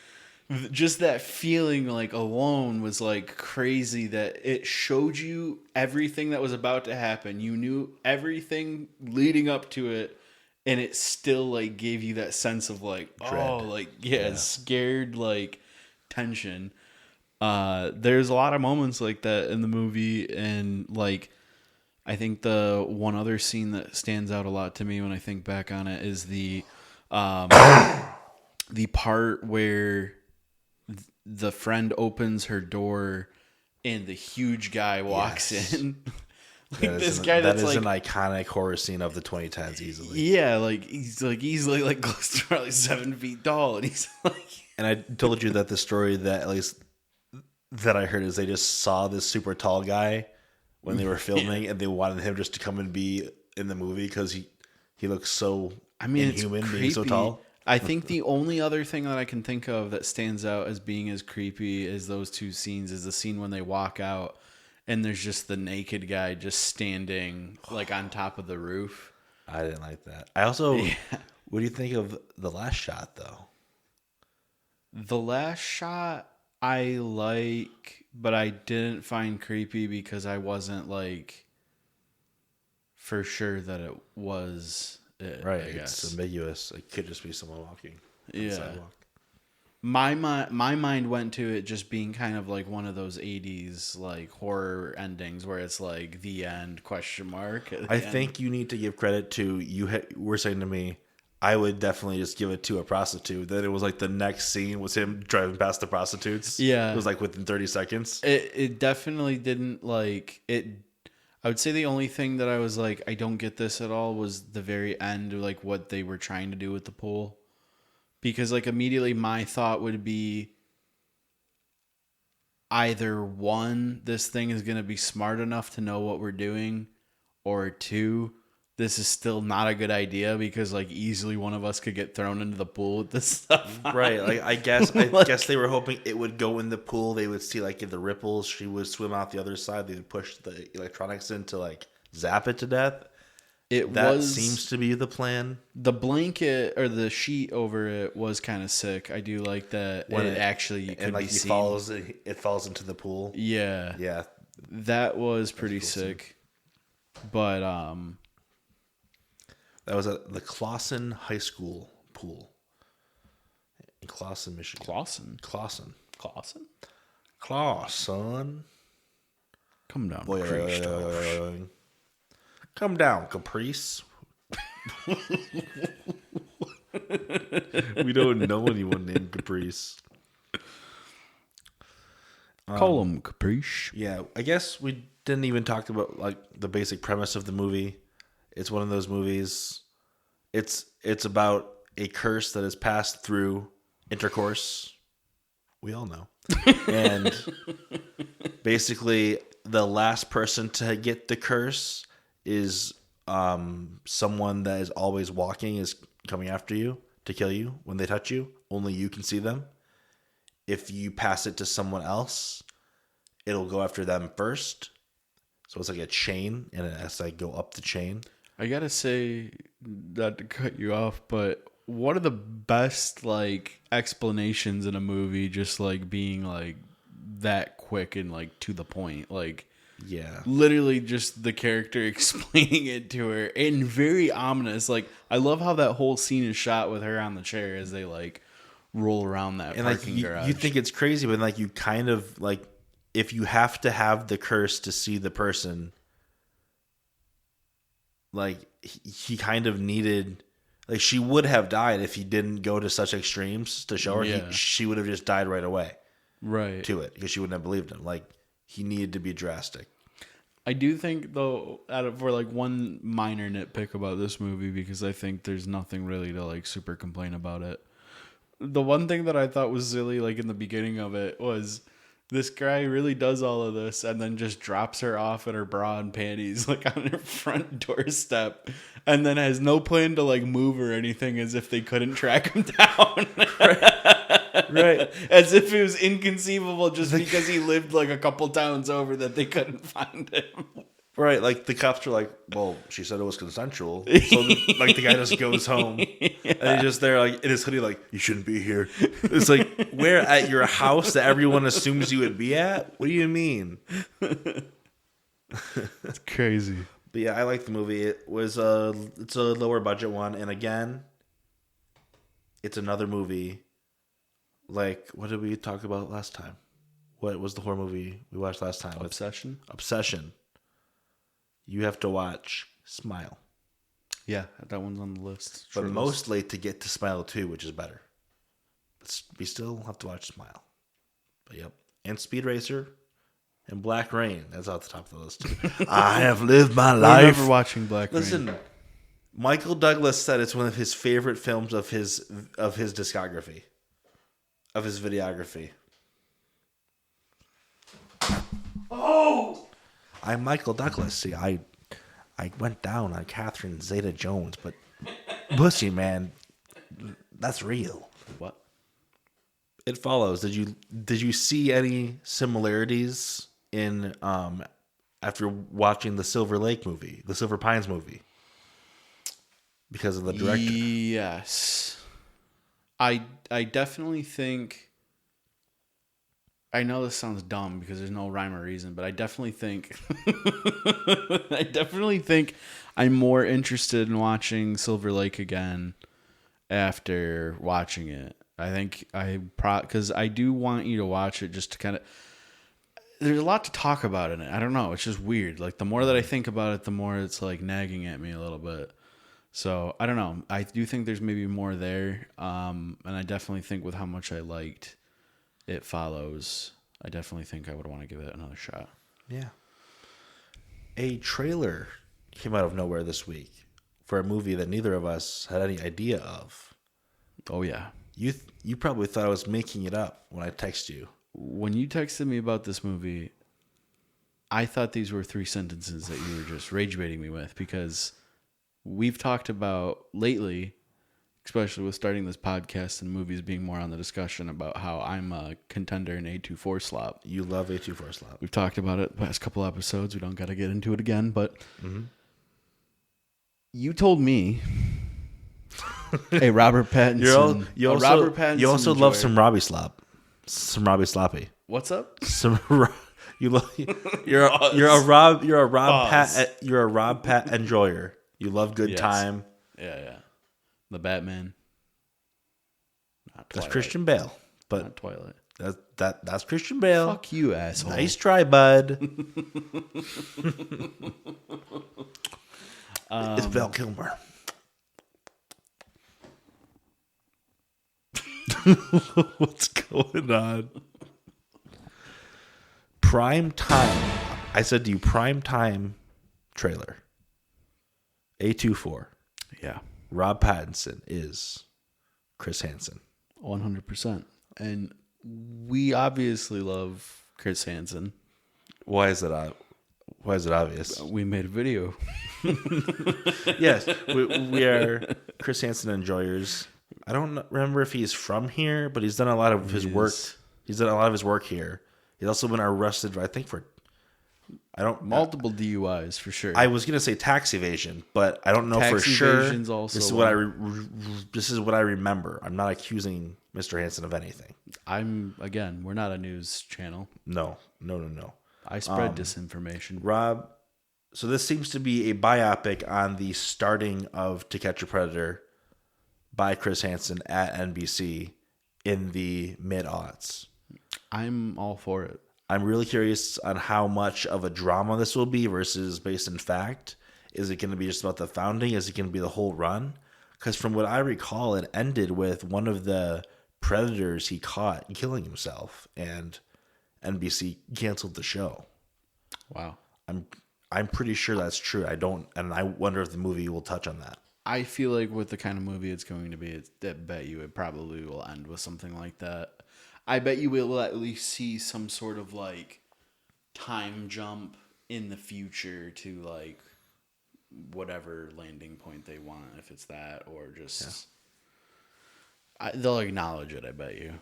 just that feeling like alone was like crazy, that it showed you everything that was about to happen. You knew everything leading up to it, and it still like gave you that sense of like dread. Oh, like scared, like tension. There's a lot of moments like that in the movie, and like I think the one other scene that stands out a lot to me when I think back on it is the part where the friend opens her door and the huge guy walks in. That is an iconic horror scene of the 2010s easily. Yeah, like he's like easily like close to probably 7 feet tall, and he's like. And I told you that the story that at least that I heard is they just saw this super tall guy when they were filming, and they wanted him just to come and be in the movie because he looks so inhuman being so tall. I think the only other thing that I can think of that stands out as being as creepy as those two scenes is the scene when they walk out and there's just the naked guy just standing like on top of the roof. I didn't like that. I also What do you think of the last shot, though? The last shot I like, but I didn't find creepy because I wasn't like for sure that it was it. Right, I it's guess. ambiguous. It could just be someone walking on the Yeah. sidewalk. My mind went to it just being kind of like one of those 80s like horror endings where it's like the end question mark. I think you need to give credit to you. Were saying to me, I would definitely just give it to a prostitute. That it was like the next scene was him driving past the prostitutes. Yeah. It was like within 30 seconds. It definitely didn't like it. I would say the only thing that I was like, I don't get this at all was the very end of like what they were trying to do with the pool. Because like immediately my thought would be either one, this thing is going to be smart enough to know what we're doing, or two, this is still not a good idea because like easily one of us could get thrown into the pool with this stuff on. Right. Like I guess they were hoping it would go in the pool. They would see like the ripples. She would swim out the other side. They would push the electronics in to like zap it to death. That seems to be the plan. The blanket or the sheet over it was kind of sick. I do like that When it actually could and like be he seen. it falls into the pool. Yeah. Yeah. That was pretty sick. But that was at the Clawson High School pool in Clawson, Michigan. Clawson. Come down, Caprice. Come down, Caprice. We don't know anyone named Caprice. Call him Caprice. Yeah, I guess we didn't even talk about like the basic premise of the movie. It's one of those movies. It's about a curse that is passed through intercourse. We all know. And basically the last person to get the curse is someone that is always walking, is coming after you to kill you when they touch you. Only you can see them. If you pass it to someone else, it'll go after them first. So it's like a chain, and it has to like go up the chain. I gotta say, not to cut you off, but one of the best like explanations in a movie, just like being like that quick and like to the point, like. Yeah. Literally just the character explaining it to her and very ominous. Like, I love how that whole scene is shot with her on the chair as they like roll around that and parking like garage. you think it's crazy, but like you kind of like, if you have to have the curse to see the person, like he kind of needed, like she would have died if he didn't go to such extremes to show her. Yeah. She would have just died right away. Right. To it because she wouldn't have believed him. Like he needed to be drastic. I do think though, for like one minor nitpick about this movie, because I think there's nothing really to like super complain about it. The one thing that I thought was silly, like in the beginning of it, was this guy really does all of this and then just drops her off in her bra and panties like on her front doorstep and then has no plan to like move or anything, as if they couldn't track him down. Right. As if it was inconceivable just because he lived like a couple towns over that they couldn't find him. Right, like the cops are like, well, she said it was consensual. So like the guy just goes home and he's just there like in his hoodie like, you shouldn't be here. It's like, where at your house that everyone assumes you would be at? What do you mean? It's crazy. But yeah, I like the movie. It's a lower budget one, and again, it's another movie. Like, what did we talk about last time? What was the horror movie we watched last time? Obsession. You have to watch Smile. Yeah, that one's on the list. But most late to get to Smile 2, which is better. But we still have to watch Smile. But yep. And Speed Racer and Black Rain. That's at the top of the list too. I have lived my life. I'm never watching Black Rain. Listen, Michael Douglas said it's one of his favorite films of his discography. Of his videography. Oh! I'm Michael Douglas. See, I went down on Catherine Zeta-Jones, but pussy, man, that's real. What? It follows. Did you see any similarities in after watching the Silver Lake movie, the Silver Pines movie? because of the director. Yes. I definitely think, I know this sounds dumb because there's no rhyme or reason, but I definitely think I'm more interested in watching Silver Lake again after watching it. I think because I do want you to watch it just to kind of, there's a lot to talk about in it. I don't know. It's just weird. Like the more that I think about it, the more it's like nagging at me a little bit. So I don't know. I do think there's maybe more there. And I definitely think with how much I liked It Follows, I definitely think I would want to give it another shot. Yeah. A trailer came out of nowhere this week for a movie that neither of us had any idea of. Oh yeah. You probably thought I was making it up when I texted you. When you texted me about this movie, I thought these were 3 sentences that you were just rage baiting me with, because we've talked about lately, especially with starting this podcast and movies being more on the discussion, about how I'm a contender in A24 slop. You love A24 slop. We've talked about it the past couple episodes. We don't got to get into it again, but you told me, hey, Robert Pattinson. You also love some Robbie slop. Some Robbie sloppy. What's up? You're a Rob Pat enjoyer. You love good time. Yeah. The Batman. Not Twilight. That's Christian Bale, but not Twilight. That's Christian Bale. Fuck you, asshole. Nice try, bud. It's Val Kilmer. What's going on? Prime time. I said to you, prime time trailer. A24. Yeah. Rob Pattinson is Chris Hansen. 100%. And we obviously love Chris Hansen. Why is it obvious? We made a video. Yes, we are Chris Hansen enjoyers. I don't remember if he's from here, but he's done a lot of his work. He's done a lot of his work here. He's also been arrested, I think, for multiple DUIs for sure. I was gonna say tax evasion, but I don't know for sure. Also this is what I remember. I'm not accusing Mr. Hansen of anything. We're not a news channel. No. I spread disinformation. Rob, so this seems to be a biopic on the starting of To Catch a Predator by Chris Hansen at NBC in the mid-aughts. I'm all for it. I'm really curious on how much of a drama this will be versus based in fact. Is it going to be just about the founding? Is it going to be the whole run? Because from what I recall, it ended with one of the predators he caught killing himself, and NBC canceled the show. Wow. I'm pretty sure that's true. I wonder if the movie will touch on that. I feel like with the kind of movie it's going to be, I bet you it probably will end with something like that. I bet you will at least see some sort of like time jump in the future to like whatever landing point they want, if it's that or just they'll acknowledge it. I bet you.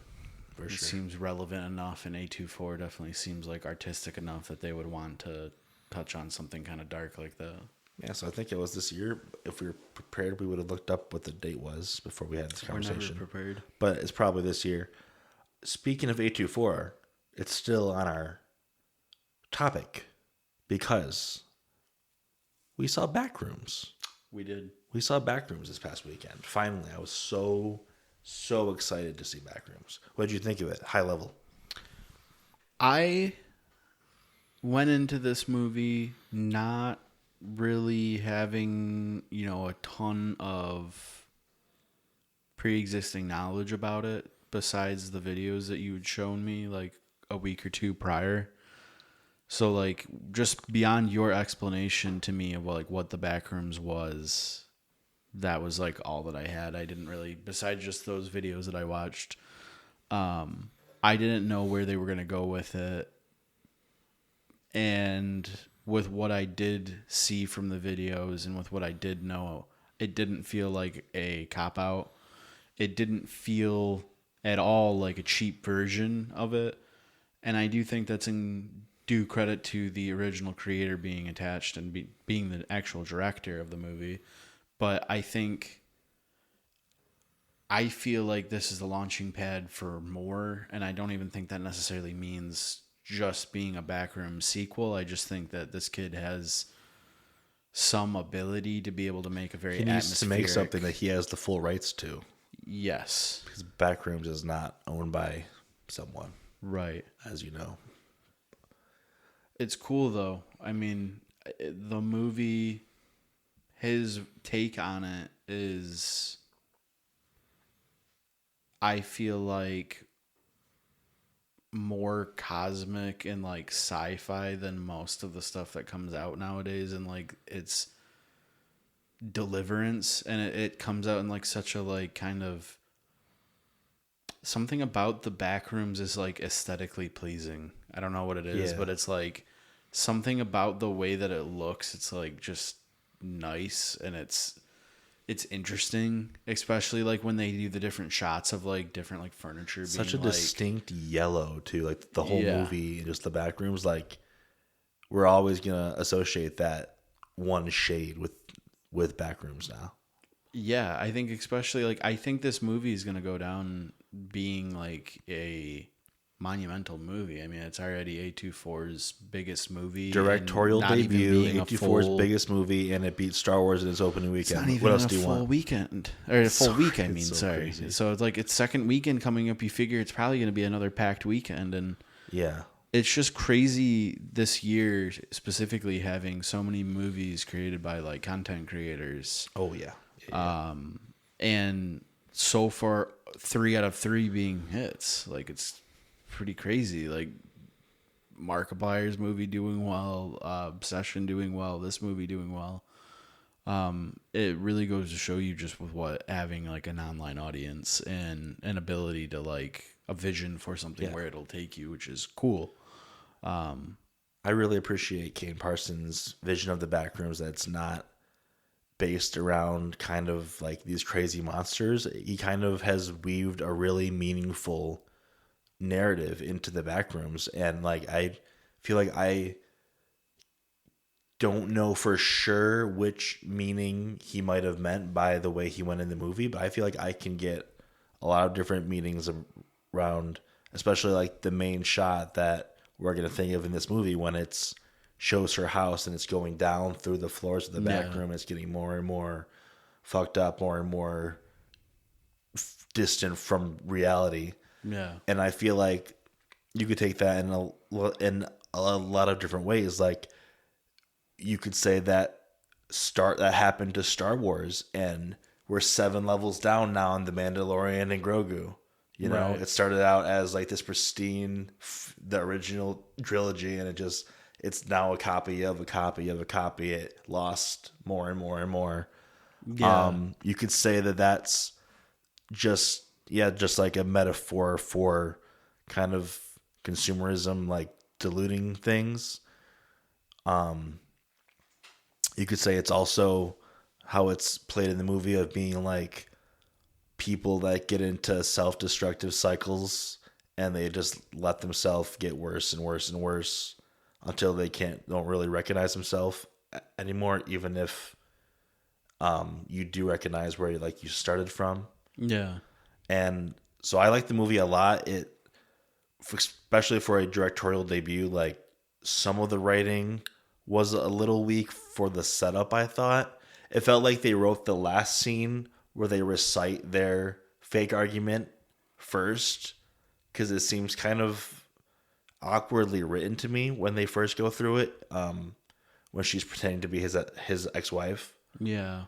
For sure. It seems relevant enough, and A24 definitely seems like artistic enough that they would want to touch on something kind of dark like that. Yeah, so I think it was this year. If we were prepared, we would have looked up what the date was before we had this conversation. We're never prepared. But it's probably this year. Speaking of A24, it's still on our topic because we saw Backrooms. We did. We saw Backrooms this past weekend. Finally, I was so excited to see Backrooms. What did you think of it? High level. I went into this movie not really having, a ton of pre-existing knowledge about it besides the videos that you had shown me like a week or two prior. So like just beyond your explanation to me of like what the Backrooms was, that was like all that I had. I didn't really, besides just those videos that I watched, I didn't know where they were going to go with it. And with what I did see from the videos and with what I did know, it didn't feel like a cop-out. It didn't feel at all like a cheap version of it. And I do think that's in due credit to the original creator being attached and being the actual director of the movie. But I feel like this is the launching pad for more, and I don't even think that necessarily means just being a backroom sequel. I just think that this kid has some ability to be able to make a very He needs to make atmospheric. something that he has the full rights to. Yes. Because Backrooms is not owned by someone, Right. as you know. It's cool though. I mean, the movie, his take on it is, I feel like, more cosmic and like sci-fi than most of the stuff that comes out nowadays, and like it's deliverance, and it comes out in like such a like kind of something about the Backrooms is like aesthetically pleasing. I don't know what it is, Yeah. but it's like something about the way that it looks. It's like just nice, and it's interesting, especially like when they do the different shots of like different like furniture. Such a being like, distinct yellow, too. Like the whole Yeah. movie and just the Backrooms. Like, we're always going to associate that one shade with Backrooms now. Yeah, I think especially like I think this movie is gonna go down being like a monumental movie. I mean, it's already A24's biggest movie, Directorial and not even debut, being a 84's full, biggest movie, and it beat Star Wars in its opening It's weekend. not even What else a do you full want? weekend or a full week. I It's mean, so sorry. crazy. So it's like its second weekend coming up. You figure it's probably gonna be another packed weekend, and Yeah. it's just crazy this year, specifically having so many movies created by like content creators. Oh, yeah. And so far 3 out of 3 being hits. Like, it's pretty crazy. Like, Markiplier's movie doing well, Obsession doing well, this movie doing well. It really goes to show you just with what having like an online audience and an ability to like a vision for something where it'll take you, which is cool. I really appreciate Kane Parsons' vision of the Backrooms, that it's not based around kind of like these crazy monsters. He kind of has weaved a really meaningful narrative into the Backrooms, and like I feel like I don't know for sure which meaning he might have meant by the way he went in the movie, but I feel like I can get a lot of different meanings around, especially like the main shot that we're going to think of in this movie when it's shows her house and it's going down through the floors of the back room. It's getting more and more fucked up, more and more distant from reality. Yeah. And I feel like you could take that in a lot of different ways. Like, you could say that that happened to Star Wars, and we're 7 levels down now in The Mandalorian and Grogu. You know, Right. it started out as like this pristine, the original trilogy, and it's now a copy of a copy of a copy. It lost more and more and more. Yeah. You could say that that's just like a metaphor for kind of consumerism, like diluting things. You could say it's also how it's played in the movie of being like people that get into self-destructive cycles and they just let themselves get worse and worse and worse until they don't really recognize themselves anymore, even if you do recognize where like you started from. Yeah. And so I like the movie a lot. It, especially for a directorial debut, like some of the writing was a little weak for the setup, I thought. It felt like they wrote the last scene where they recite their fake argument first, because it seems kind of awkwardly written to me when they first go through it, when she's pretending to be his ex-wife. Yeah.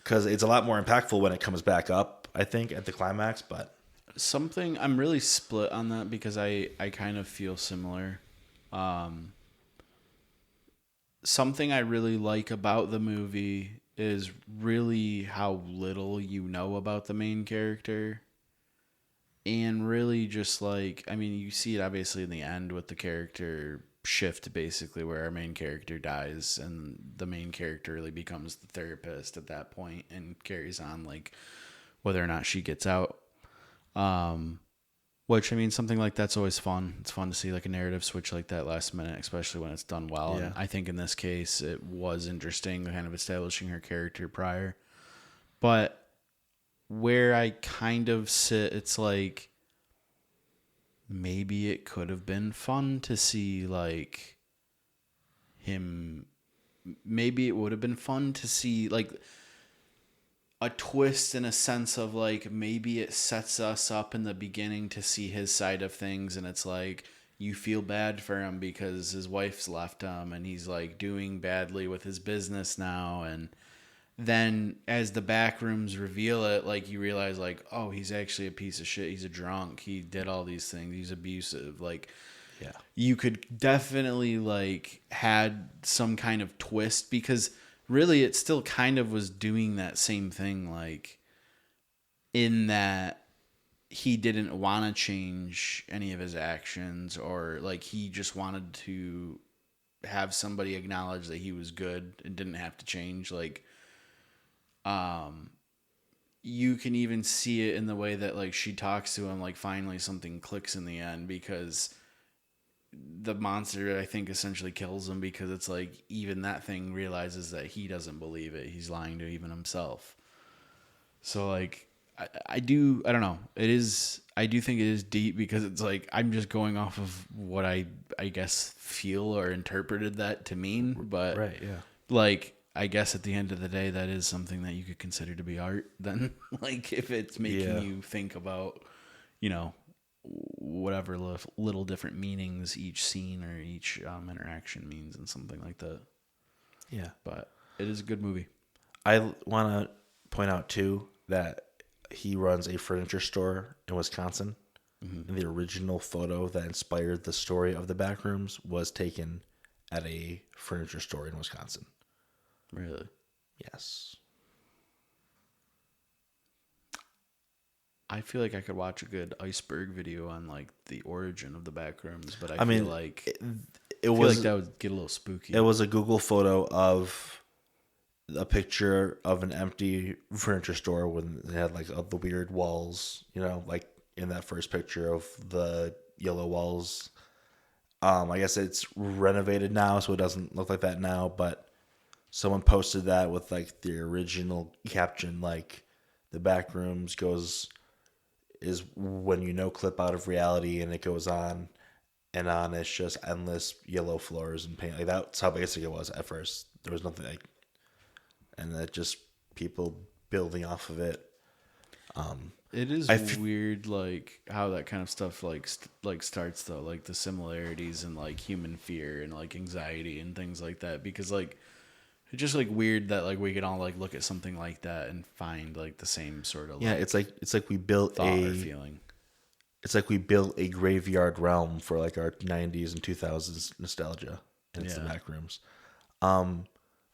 Because it's a lot more impactful when it comes back up, I think, at the climax. But Something I'm really split on that because I kind of feel similar. Something I really like about the movie is really how little you know about the main character. And really just like, I mean, you see it obviously in the end with the character shift, basically, where our main character dies and the main character really becomes the therapist at that point and carries on like whether or not she gets out. Which, I mean, something like that's always fun. It's fun to see like a narrative switch like that last minute, especially when it's done well. Yeah. And I think in this case, it was interesting, kind of establishing her character prior. But where I kind of sit, it's like maybe it could have been fun to see like him. Maybe it would have been fun to see like a twist in a sense of like maybe it sets us up in the beginning to see his side of things, and it's like you feel bad for him because his wife's left him and he's like doing badly with his business now, and then as the backrooms reveal it, like you realize like, oh, he's actually a piece of shit, he's a drunk, he did all these things, he's abusive. Like, Yeah. you could definitely like had some kind of twist, because really it still kind of was doing that same thing, like in that he didn't want to change any of his actions, or like he just wanted to have somebody acknowledge that he was good and didn't have to change. Like, you can even see it in the way that like she talks to him, like finally something clicks in the end, because the monster, I think, essentially kills him, because it's like even that thing realizes that he doesn't believe it. He's lying to even himself. So like I don't know. I do think it is deep, because it's like I'm just going off of what I guess feel or interpreted that to mean. But Right, yeah. like I guess at the end of the day, that is something that you could consider to be art then. Like if it's making you think about, you know, whatever little different meanings each scene or each interaction means, and something like that. Yeah. But it is a good movie. I want to point out too that he runs a furniture store in Wisconsin. Mm-hmm. And the original photo that inspired the story of the Backrooms was taken at a furniture store in Wisconsin. Really? Yes. I feel like I could watch a good iceberg video on like the origin of the Backrooms, but I mean, feel like it was like that would get a little spooky. It was a Google photo of a picture of an empty furniture store when they had like the weird walls, you know, like in that first picture of the yellow walls. I guess it's renovated now, so it doesn't look like that now, but someone posted that with like the original caption, like the Backrooms is when you know clip out of reality, and it goes on and on. It's just endless yellow floors and paint. Like that's how basic it was at first. There was nothing like, and that just people building off of it. It is weird, like how that kind of stuff like starts though, like the similarities in like human fear and like anxiety and things like that, because like it's just like weird that like we can all like look at something like that and find like the same sort of it's like we built a feeling. It's like we built a graveyard realm for like our 90s and 2000s nostalgia, and it's the Backrooms.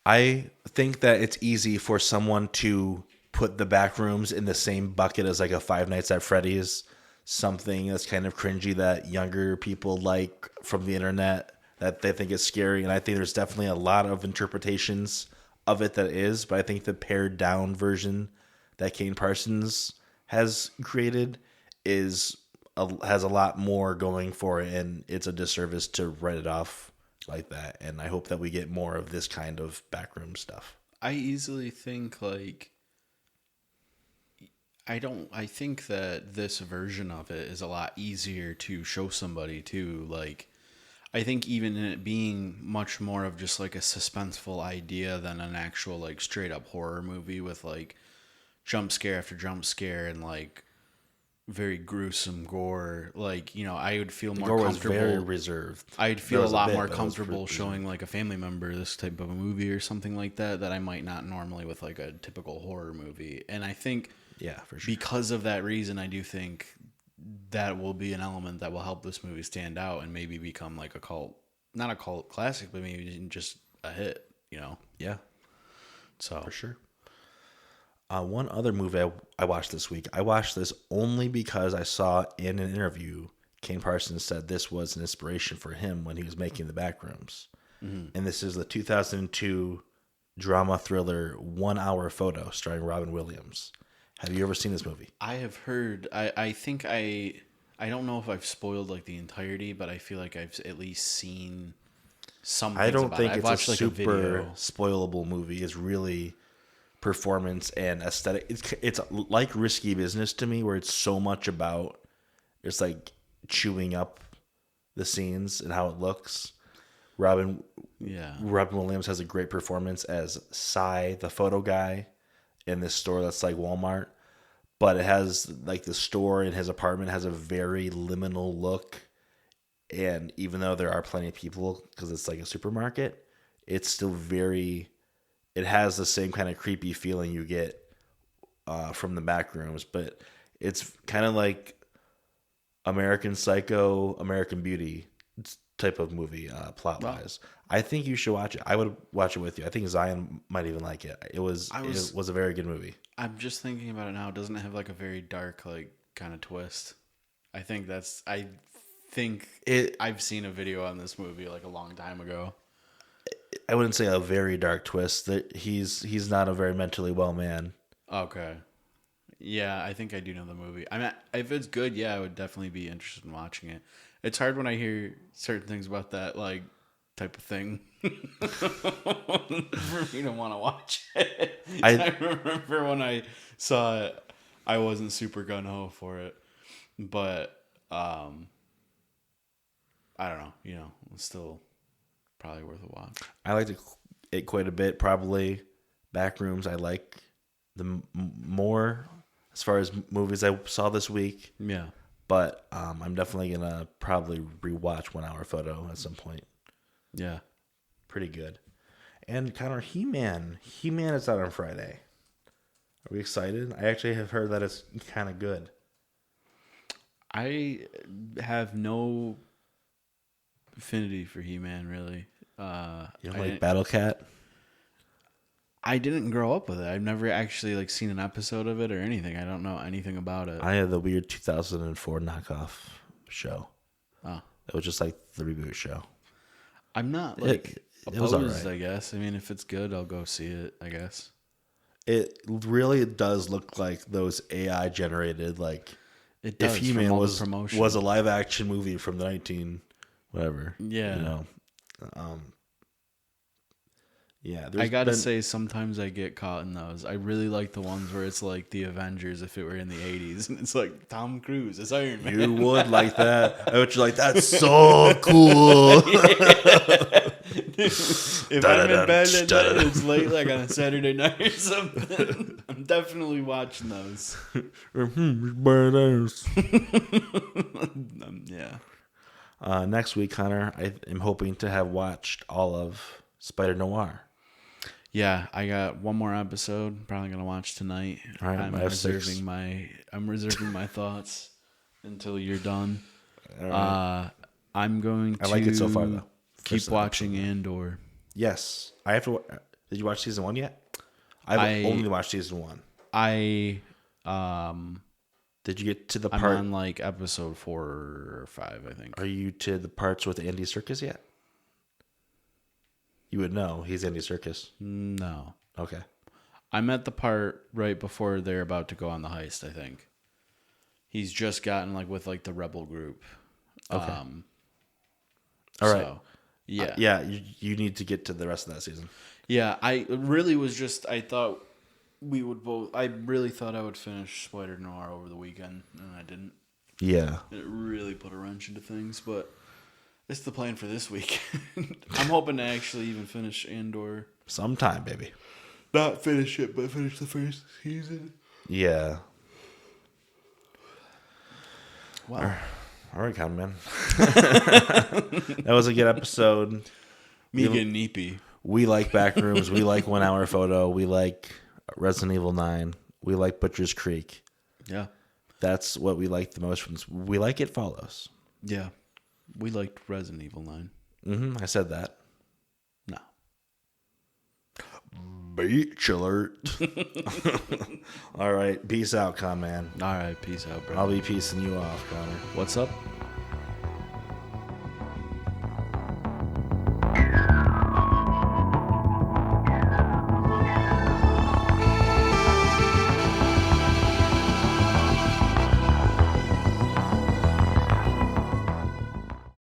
I think that it's easy for someone to put the Backrooms in the same bucket as like a Five Nights at Freddy's, something that's kind of cringy that younger people like from the internet that they think is scary. And I think there's definitely a lot of interpretations of it that is, but I think the pared down version that Kane Parsons has created has a lot more going for it, and it's a disservice to write it off like that. And I hope that we get more of this kind of backroom stuff. I easily think like I think that this version of it is a lot easier to show somebody too. Like, I think even in it being much more of just like a suspenseful idea than an actual like straight up horror movie with like jump scare after jump scare and like very gruesome gore. Like, you know, I would feel more comfortable. Was very reserved. I'd feel a lot more comfortable showing like a family member this type of a movie or something like that I might not normally with like a typical horror movie. And I think for sure, because of that reason, I do think that will be an element that will help this movie stand out and maybe become like not a cult classic, but maybe just a hit, you know? Yeah. So for sure. One other movie I watched this week. I watched this only because I saw in an interview Kane Parsons said this was an inspiration for him when he was making the Backrooms. Mm-hmm. And this is the 2002 drama thriller 1 Hour Photo starring Robin Williams. Have you ever seen this movie? I have heard. I think I I don't know if I've spoiled like the entirety, but I feel like I've at least seen some I things don't about think it. I've it's a watched like a super video. spoilable movie. It's really performance and aesthetic. It's like Risky Business to me, where it's so much about it's like chewing up the scenes and how it looks. Robin Williams has a great performance as Cy, the photo guy, in this store that's like Walmart. But it has like the store in his apartment has a very liminal look. And even though there are plenty of people, because it's like a supermarket, it's still very, it has the same kind of creepy feeling you get from the backrooms. But it's kind of like American Psycho, American Beauty type of movie plot wise. I think you should watch it. I would watch it with you. I think Zion might even like it. It was a very good movie. I'm just thinking about it now. Doesn't it have like a very dark, like kind of twist? I think I've seen a video on this movie like a long time ago. I wouldn't say a very dark twist. That he's not a very mentally well man. Okay. Yeah, I think I do know the movie. I mean, if it's good, yeah, I would definitely be interested in watching it. It's hard when I hear certain things about that, like, type of thing for me to want to watch it. I remember when I saw it, I wasn't super gung-ho for it. But, I don't know, it's still probably worth a watch. I liked it quite a bit. Probably Backrooms I like the more as far as movies I saw this week. Yeah. But I'm definitely going to probably rewatch 1 Hour Photo at some point. Yeah. Pretty good. And Connor, He-Man. He-Man is out on Friday. Are we excited? I actually have heard that it's kind of good. I have no affinity for He-Man, really. You don't like Battle Cat? I didn't grow up with it. I've never actually like seen an episode of it or anything. I don't know anything about it. I had the weird 2004 knockoff show. Oh. It was just like the reboot show. I'm not like it was all right. I guess. I mean, if it's good, I'll go see it, I guess. It really does look like those AI generated, like it does, if He-Man was a live action movie from the 19 whatever. Yeah. Yeah, I gotta say, sometimes I get caught in those. I really like the ones where it's like the Avengers if it were in the 80s, and it's like Tom Cruise as Iron Man. You would like that. I would like, that's so cool. If I'm in bed at night, it's late, like on a Saturday night or something, I'm definitely watching those. Yeah. Next week, Connor, I am hoping to have watched all of Spider Noir. Yeah, I got one more episode. Probably gonna watch tonight. All right, I'm reserving my thoughts until you're done. Right. I'm going to. I like it so far though. Keep watching Andor. Yes, I have to. Did you watch season 1 yet? I've only watched season 1. Did you get to the part? I'm on like episode 4 or 5, I think. Are you to the parts with Andy Serkis yet? You would know. He's Andy Serkis. No. Okay. I'm at the part right before they're about to go on the heist, I think. He's just gotten like with like the rebel group. Okay. All right. So, yeah. Yeah, you need to get to the rest of that season. Yeah, I really was just, I thought we would both, I really thought I would finish Spider Noir over the weekend, and I didn't. Yeah. It really put a wrench into things, but it's the plan for this week. I'm hoping to actually even finish Andor. Sometime, baby. Not finish it, but finish the first season. Yeah. Wow. All right, Con Man. That was a good episode. Me getting neepy. We like Backrooms. We like 1 Hour Photo. We like Resident Evil 9. We like Butcher's Creek. Yeah. That's what we like the most from this. We like It Follows. Yeah. We liked Resident Evil 9. I said that. No. Beach alert. All right. Peace out, Con Man. All right. Peace out, bro. I'll be peacing you off, Connor. What's up?